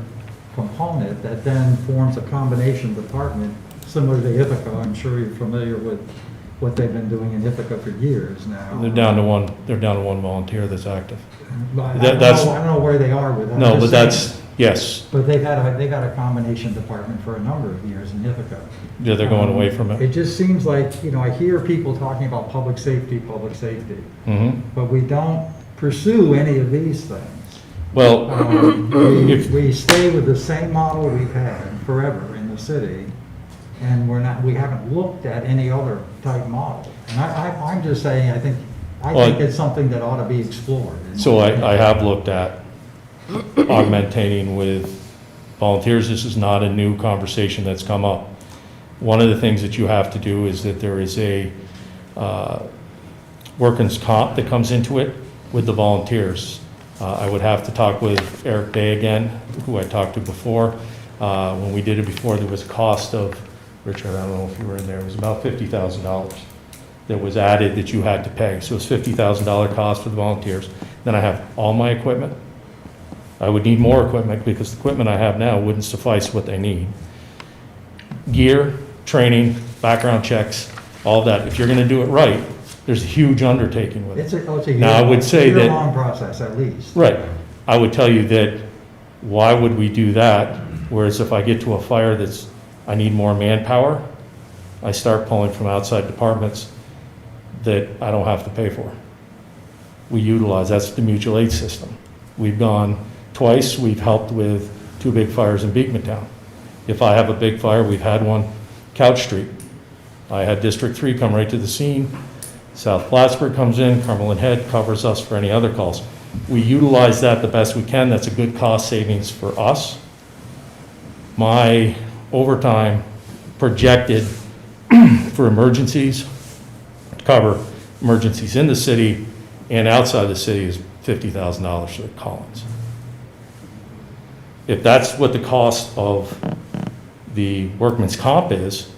component that then forms a combination department similar to Ithaca. I'm sure you're familiar with what they've been doing in Ithaca for years now. They're down to one volunteer that's active. But I that's- don't know where they are with that. No, I'm but just saying. that's, yes, But they've had a combination department for a number of years in Ithaca. yeah, they're going away from it. It just seems like, you know, I hear people talking about public safety, Mhm. but we don't pursue any of these things. Well, if, We stay with the same model we've had forever in the city, and we haven't looked at any other type model. And I'm just saying, I think it's something that ought to be explored. so I have looked at augmentating with volunteers. This is not a new conversation that's come up. One of the things that you have to do is that there is a workers' comp that comes into it with the volunteers. I would have to talk with Eric Day again, who I talked to before. When we did it before, there was a cost of, Richard, I don't know if you were in there, it was about $50,000 that was added that you had to pay. So it's $50,000 cost for the volunteers. Then I have all my equipment. I would need more equipment because the equipment I have now wouldn't suffice what they need. Gear, training, background checks, all that. If you're gonna do it right, there's a huge undertaking with it. It's a Now, I would say that- year-long process at least. Right. I would tell you that, why would we do that? Whereas if I get to a fire I need more manpower, I start pulling from outside departments that I don't have to pay for. We utilize, that's the mutual aid system. We've gone twice, we've helped with 2 big fires in Beekmantown. If I have a big fire, we've had one, Couch Street. I had District 3 come right to the scene. South Plattsburgh comes in, Cumberland Head covers us for any other calls. We utilize that the best we can. That's a good cost savings for us. My overtime projected for emergencies, to cover emergencies in the city and outside the city, is $50,000 for the Collins. If that's what the cost of the workman's comp is,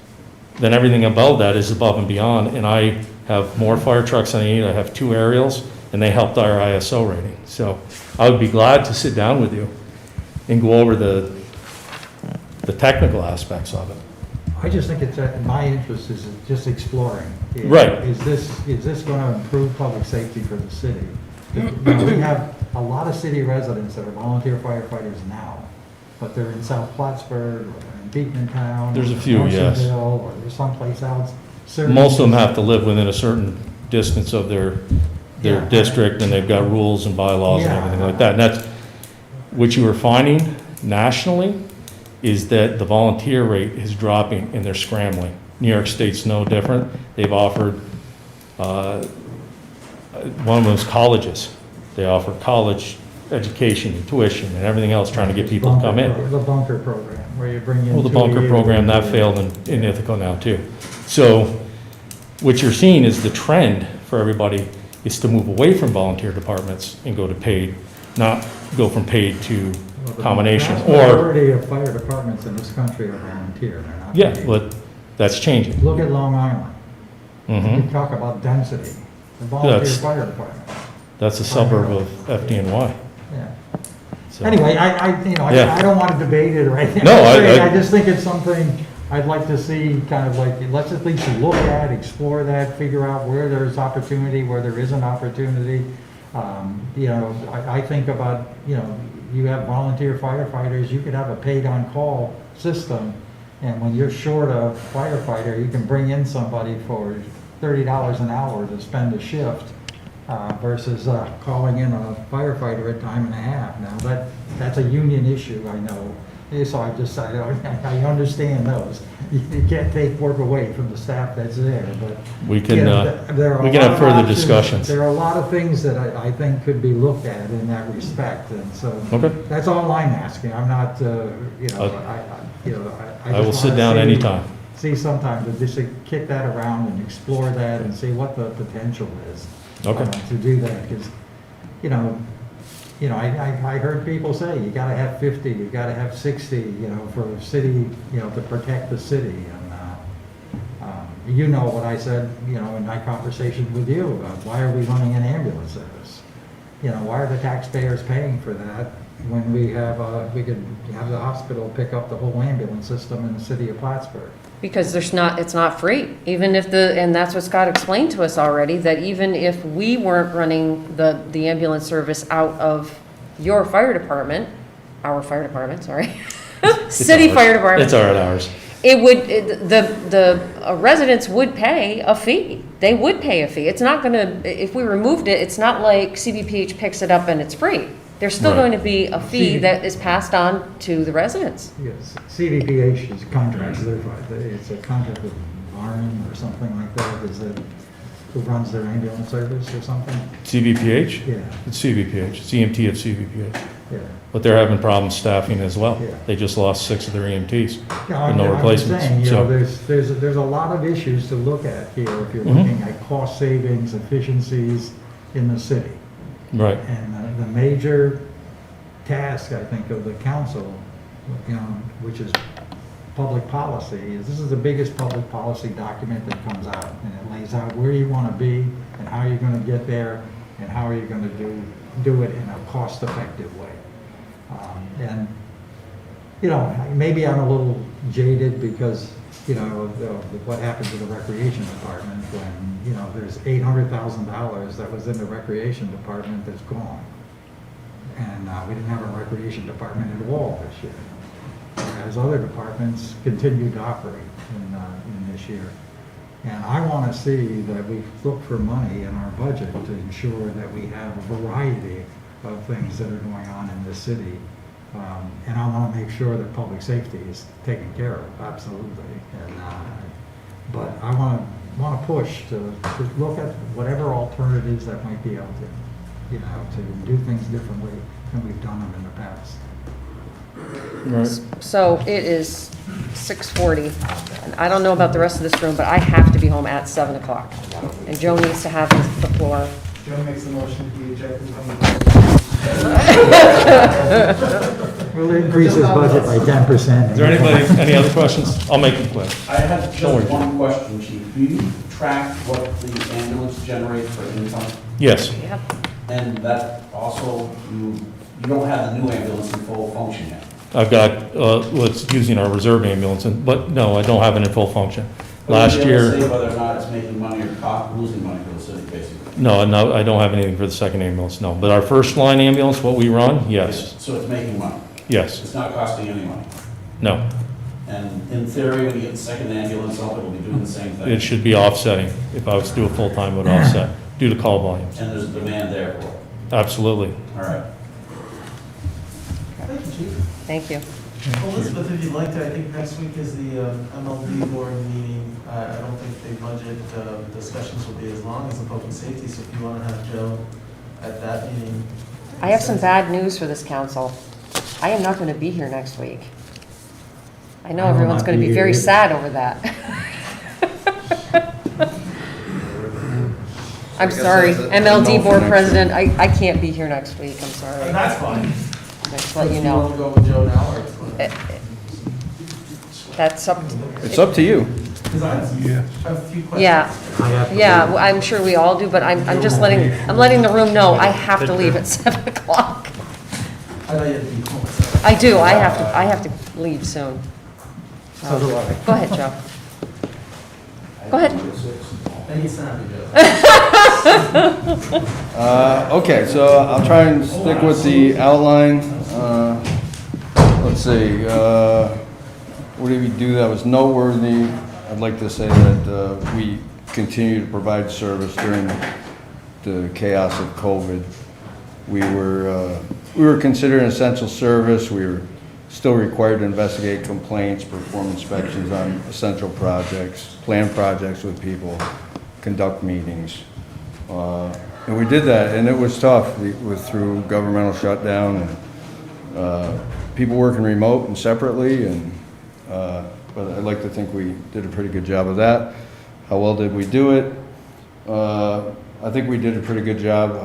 then everything above that is above and beyond, and I have more fire trucks than I need. I have 2 aerials, and they helped our ISO rating. So I would be glad to sit down with you and go over the technical aspects of it. I just think it's, my interest is just exploring. Right. Is this going to improve public safety for the city? You know, we have a lot of city residents that are volunteer firefighters now, but they're in South Plattsburgh or in Beekmantown. There's a or few, yes. Nelsonville, or there's someplace else. Most of them have to live within a certain distance of their Yeah. district, and they've got rules and bylaws and Yeah. everything like that. And that's, what you are finding nationally is that the volunteer rate is dropping and they're scrambling. New York State's no different. They've offered One of them is colleges. They offer college education and tuition and everything else, trying to get people to come in. The bunker program, where you bring in. Well, the 2 bunker years. program, that failed in Ithaca now too. So what you're seeing is the trend for everybody is to move away from volunteer departments and go to paid, not go from paid to Well, the combination. vast Or, majority of fire departments in this country are volunteer, they're not. yeah, paid. but that's changing. Look at Long Island. Mhm. You talk about density, the volunteer That's- fire department, That's a suburb of FDNY. yeah. So- Anyway, Yeah. I don't want to debate it or anything. No, I just think it's something I'd like to see, kind of like, let's at least look at, explore that, figure out where there's opportunity, where there isn't opportunity. I think about, you have volunteer firefighters, you could have a paid-on-call system, and when you're short a firefighter, you can bring in somebody for $30 an hour to spend a shift, versus calling in a firefighter at time and a half. Now, that's a union issue, I know. So I understand those. You can't take work away from the staff that's there, but. We can, there are we a can lot have of further options. discussions. There are a lot of things that I think could be looked at in that respect, and so. Okay. That's all I'm asking. I'm not, I will sit down anytime. See sometime to just kick that around and explore that and see what the potential is. Okay. To do that, because, I heard people say, you gotta have 50, you gotta have 60, for the city, to protect the city. And, what I said, in my conversation with you about why are we running an ambulance service? Why are the taxpayers paying for that when we could have the hospital pick up the whole ambulance system in the city of Plattsburgh? Because it's not free, even if and that's what Scott explained to us already, that even if we weren't running the ambulance service out of your fire department, our fire department, sorry, city ours. fire department. It's ours. The residents would pay a fee. They would pay a fee. It's not gonna, if we removed it, it's not like CBPH picks it up and it's free. There's still Right. going to be a fee that is passed on to the residents. Yes, CDPH is contracts, it's a contract with Varnum or something like that, is it, who runs their ambulance service or something? CBPH? Yeah, It's CBPH, it's EMT of CBPH. yeah. But they're having problems staffing as well. Yeah. They just lost 6 of their EMTs. Yeah, With no I'm replacements, saying, so- there's a lot of issues to look at here if you're Mhm. looking at cost savings, efficiencies in the city. Right. And the major task, I think, of the council, which is public policy, is this is the biggest public policy document that comes out. And it lays out where you want to be and how you're going to get there and how are you going to do it in a cost-effective way. And, maybe I'm a little jaded because, of what happened to the recreation department when, there's $800,000 that was in the recreation department that's gone. And we didn't have a recreation department at all this year. Whereas other departments continued to operate in this year. And I want to see that we look for money in our budget to ensure that we have a variety of things that are going on in this city. And I want to make sure that public safety is taken care of, absolutely. And, but I want to push to look at whatever alternatives that might be out there, to do things differently than we've done them in the past. Right. So it is 6:40. And I don't know about the rest of this room, but I have to be home at 7 o'clock. And Joe needs to have the floor. Joe makes the motion to be ejected from We'll increase his budget by 10%. Is there any other questions? I'll make them quick. I have Don't worry. just one question, Chief. Do you track what the ambulance generates for income? Yes. Yeah. And that also, you don't have the new ambulance in full function yet? I've got, it's using our reserve ambulance, but no, I don't have it in full function. Last Would you be able to year, say whether or not it's making money or losing money for the city, basically? no, I don't have anything for the second ambulance, no. But our first line ambulance, what we run, yes, So it's making money? yes, It's not costing any money? no. And in theory, when you get the second ambulance up, it'll be doing the same thing? It should be offsetting. If I was to do it full-time, it would offset due to call volumes. And there's a demand there for it? Absolutely. All right. Thank you. Well, Elizabeth, if you'd like to, I think next week is the MLB board meeting. I don't think the budget discussions will be as long as the public safety, so if you want to have Joe at that meeting. I have some bad news for this council. I am not going to be here next week. I know I will everyone's not going to be be very here. sad over that. I'm sorry, that's a no MLD for board next president, I can't be here next week, I'm sorry. And that's fine. Just let you If you want to know. go with Joe now, or it's Eh, That's up, It's up to you. because I have Yeah. a few questions. yeah, I have to yeah, leave. well, I'm sure we all do, but I'm just letting the room know I have to leave at 7 o'clock. I know you had to be home. So. I do, I have to leave soon. So do I. Go ahead, Joe. Go ahead. And he's snappy, Joe. Okay, so I'll try and stick with the outline. Let's see, what did we do that was noteworthy? I'd like to say that we continue to provide service during the chaos of COVID. We were considered an essential service. We were still required to investigate complaints, perform inspections on essential projects, plan projects with people, conduct meetings. And we did that, and it was tough. We were through governmental shutdown and people working remote and separately, and but I'd like to think we did a pretty good job of that. How well did we do it? I think we did a pretty good job.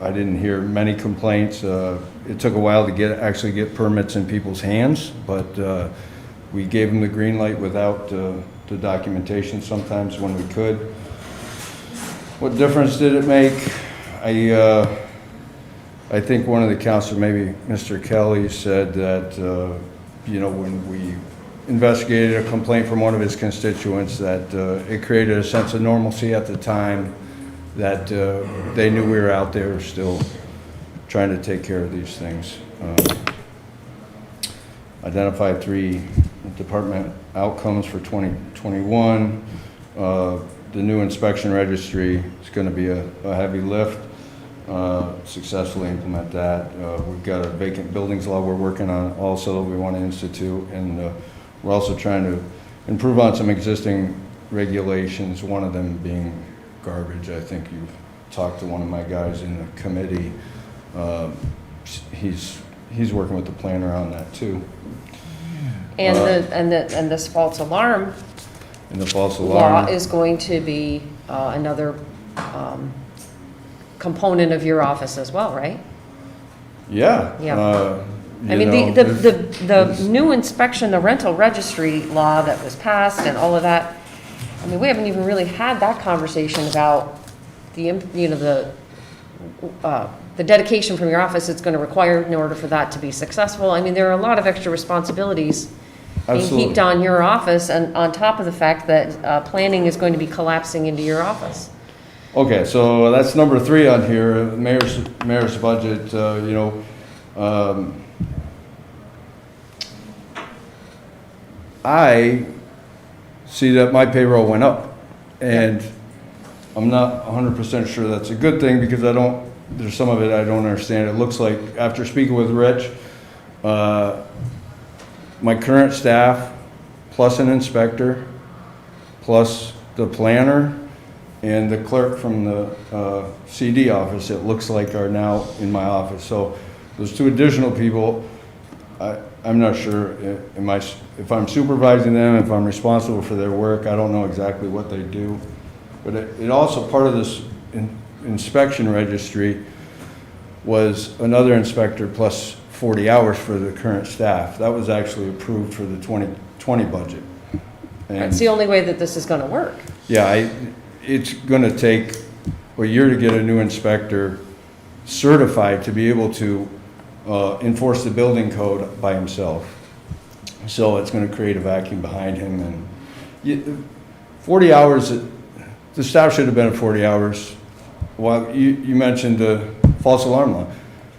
I didn't hear many complaints. It took a while to actually get permits in people's hands, but we gave them the green light without the documentation sometimes when we could. What difference did it make? I think one of the counselors, maybe Mr. Kelly, said that, when we investigated a complaint from one of his constituents, that it created a sense of normalcy at the time, that they knew we were out there still trying to take care of these things. Identified 3 department outcomes for 2021. The new inspection registry is going to be a heavy lift. Successfully implement that. We've got a vacant buildings law we're working on also that we want to institute, and we're also trying to improve on some existing regulations, one of them being garbage. I think you've talked to one of my guys in the committee. He's working with the planner on that too. And this false alarm And the false law alarm. is going to be another component of your office as well, right? Yeah. Yeah. I you mean, know, the new inspection, the rental registry law that was passed and all of that, I mean, we haven't even really had that conversation about the dedication from your office it's going to require in order for that to be successful. I mean, there are a lot of extra responsibilities being Absolutely. heaped on your office, and on top of the fact that planning is going to be collapsing into your office. Okay, so that's number 3 on here, mayor's budget, I see that my payroll went up, and I'm not 100% sure that's a good thing, because there's some of it I don't understand. It looks like, after speaking with Rich, my current staff, plus an inspector, plus the planner, and the clerk from the CD office, it looks like, are now in my office. So those 2 additional people, I'm not sure if I'm supervising them, if I'm responsible for their work. I don't know exactly what they do. But it also, part of this inspection registry was another inspector plus 40 hours for the current staff. That was actually approved for the 2020 budget. It's the only way that this is going to work. Yeah, it's going to take a year to get a new inspector certified to be able to enforce the building code by himself. So it's going to create a vacuum behind him. And 40 hours, the staff should have been at 40 hours. Well, you mentioned the false alarm law.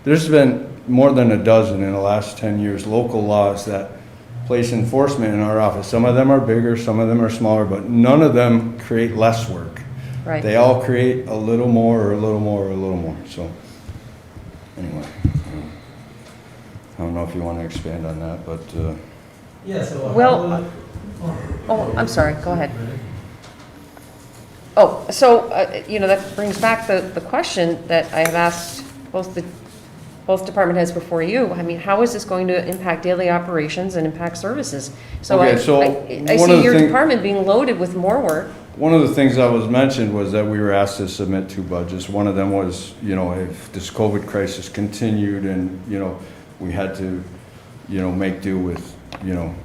There's been more than a dozen in the last 10 years, local laws that place enforcement in our office. Some of them are bigger, some of them are smaller, but none of them create less work. Right. They all create a little more, or a little more, or a little more. So, anyway. I don't know if you want to expand on that, but, Yeah, so. Well, oh, I'm sorry, go ahead. Oh, so, that brings back the question that I have asked both department heads before you. I mean, how is this going to impact daily operations and impact services? So Okay, so I one of see the your thing- department being loaded with more work. one of the things that was mentioned was that we were asked to submit 2 budgets. One of them was, if this COVID crisis continued and, we had to, make do with,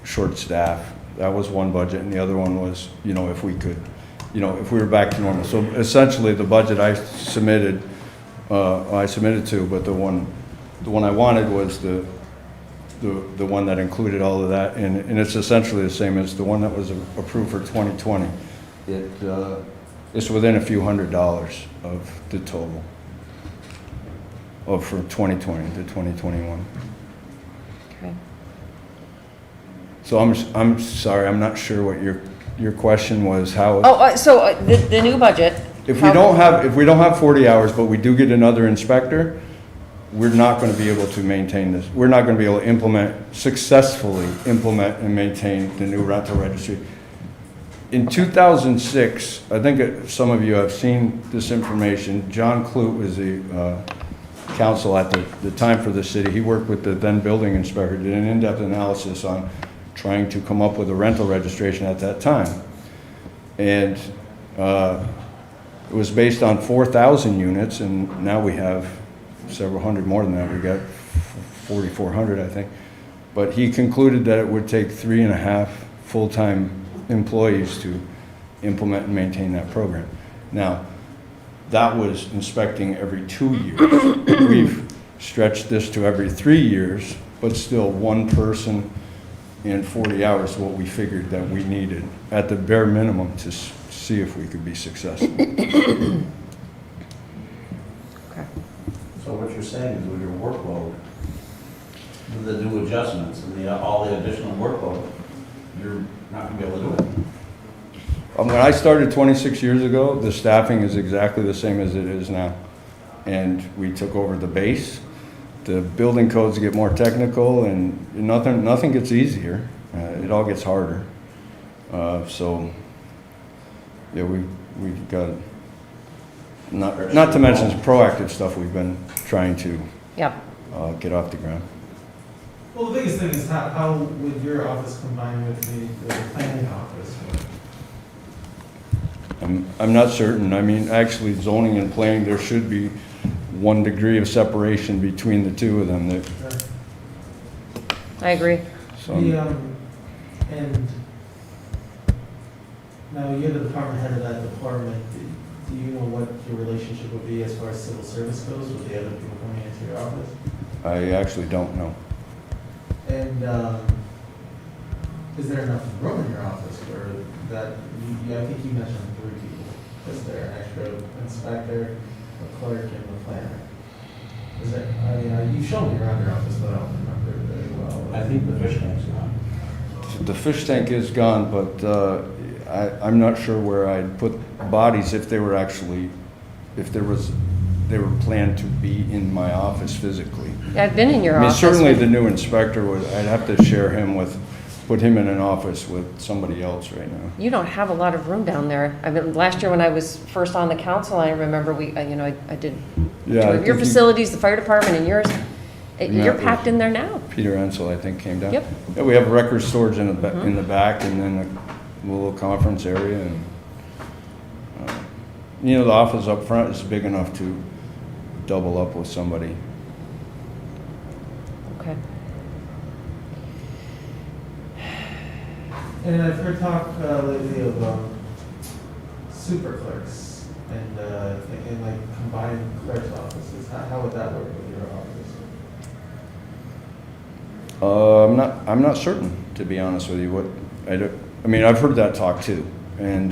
short staff. That was one budget, and the other one was, if we could, if we were back to normal. So essentially, the budget I submitted 2, but the one I wanted was the one that included all of that, and it's essentially the same as the one that was approved for 2020. It's within a few $100s of the total of from 2020 to 2021. Okay. So I'm sorry, I'm not sure what your question was. How So the new budget. if we don't have 40 hours, but we do get another inspector, we're not going to be able to maintain this. We're not going to be able to successfully implement and maintain the new rental registry. In 2006, I think some of you have seen this information. John Clute was the counsel at the time for the city. He worked with the then building inspector, did an in-depth analysis on trying to come up with a rental registration at that time. And it was based on 4,000 units, and now we have several hundred more than that. We got 4,400, I think. But he concluded that it would take 3.5 full-time employees to implement and maintain that program. Now, that was inspecting every 2 years. We've stretched this to every 3 years, but still one person in 40 hours is what we figured that we needed at the bare minimum to see if we could be successful. Okay. So what you're saying is with your workload, with the new adjustments and all the additional workload, you're not gonna be able to do it. When I started 26 years ago, the staffing is exactly the same as it is now. And we took over the base. The building codes get more technical, and nothing gets easier. It all gets harder. So, yeah, we've got, not to mention the proactive stuff we've been trying to Yep. get off the ground. Well, the biggest thing is how would your office combine with the planning office? I'm not certain. I mean, actually, zoning and planning, there should be 1 degree of separation between the two of them. I agree. So, And now you're the department head of that department. Do you know what your relationship would be as far as civil service goes with the other people coming into your office? I actually don't know. And is there enough room in your office for that? I think you mentioned 3 people. Is there an extra inspector, a clerk, and a planner? Is there? I mean, you showed me around your office, but I don't remember it very well. I think the fish tank's gone. The fish tank is gone, but I'm not sure where I'd put bodies if they were planned to be in my office physically. Yeah, I've been in your I mean, office. certainly the new inspector I'd have to share him put him in an office with somebody else right now. You don't have a lot of room down there. I mean, last year when I was first on the council, I remember I did Yeah, tour I of your think facilities, the fire department and yours. You're that packed was- in there now. Peter Ensel, I think, came down. Yep. Yeah, we have record storage in the back, and then a little conference area, and the office up front is big enough to double up with somebody. Okay. And I've heard talk lately of super clerks and like combined clerks' offices. How would that work with your office? I'm not certain, to be honest with you. I mean, I've heard that talk too, and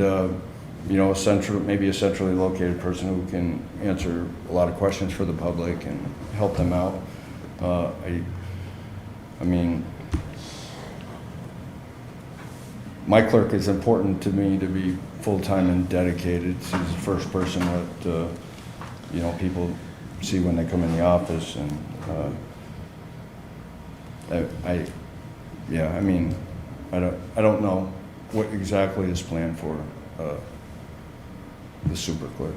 maybe a centrally located person who can answer a lot of questions for the public and help them out. I mean, my clerk is important to me to be full-time and dedicated. She's the first person that people see when they come in the office, and Yeah, I mean, I don't know what exactly is planned for the super clerk.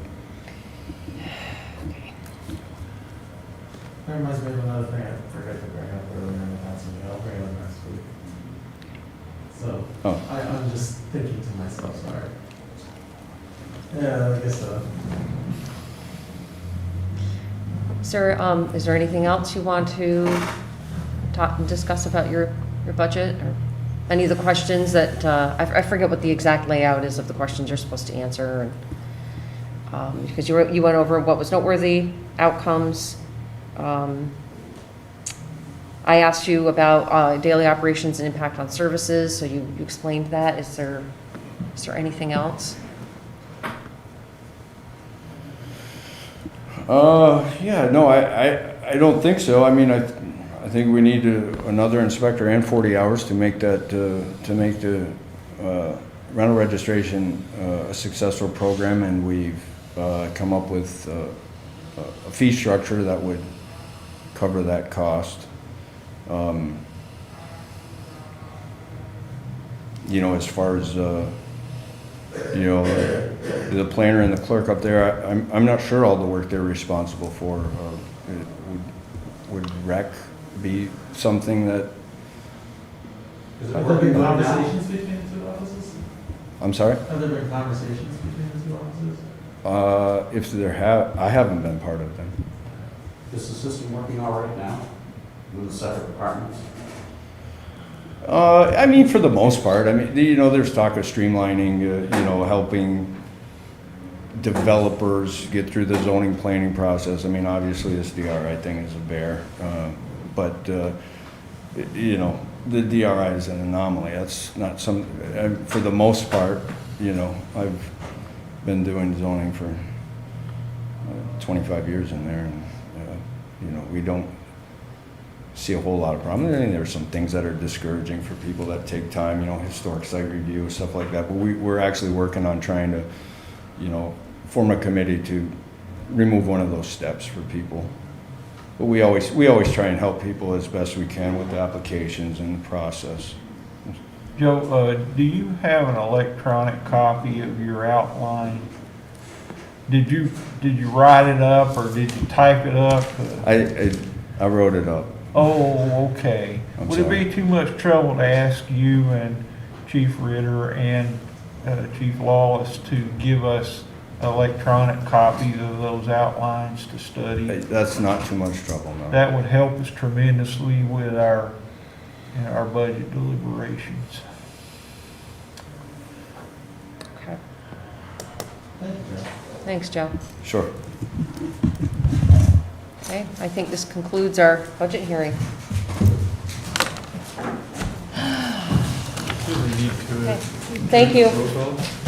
That reminds me of another thing I forgot to bring up earlier in the council meeting. I'll bring it up next week. So, Oh. I'm just thinking to myself, sorry. Yeah, I guess so. Sir, is there anything else you want to discuss about your budget? Or any of the questions that, I forget what the exact layout is of the questions you're supposed to answer. Because you went over what was noteworthy, outcomes. I asked you about daily operations and impact on services, so you explained that. Is there anything else? Yeah, no, I don't think so. I mean, I think we need another inspector and 40 hours to make that, to make the rental registration a successful program, and we've come up with a fee structure that would cover that cost. You know, as far as, you know, the planner and the clerk up there, I'm not sure all the work they're responsible for. Would rec be something that, Have there been conversations between the two offices? I'm sorry? Have there been conversations between the two offices? If I haven't been part of them. Is the system working all right now with the separate departments? I mean, for the most part, I mean, you know, there's talk of streamlining, you know, helping developers get through the zoning planning process. I mean, obviously this DRI thing is a bear, but, you know, the DRI is an anomaly. That's not some, for the most part, you know, I've been doing zoning for 25 years in there, and, you know, we don't see a whole lot of problems. I mean, there's some things that are discouraging for people that take time, you know, historic site review, stuff like that. But we're actually working on trying to, you know, form a committee to remove one of those steps for people. But we always try and help people as best we can with the applications and the process. Joe, do you have an electronic copy of your outline? Did you write it up, or did you type it up? I wrote it up. Oh, okay. I'm Would it sorry. be too much trouble to ask you and Chief Ritter and Chief Lawless to give us electronic copies of those outlines to study? That's not too much trouble, no. That would help us tremendously with our budget deliberations. Okay. Thank you, Joe. Thanks, Joe. Sure. Okay, I think this concludes our budget hearing. Do we need to? Okay. Thank you. Roll call?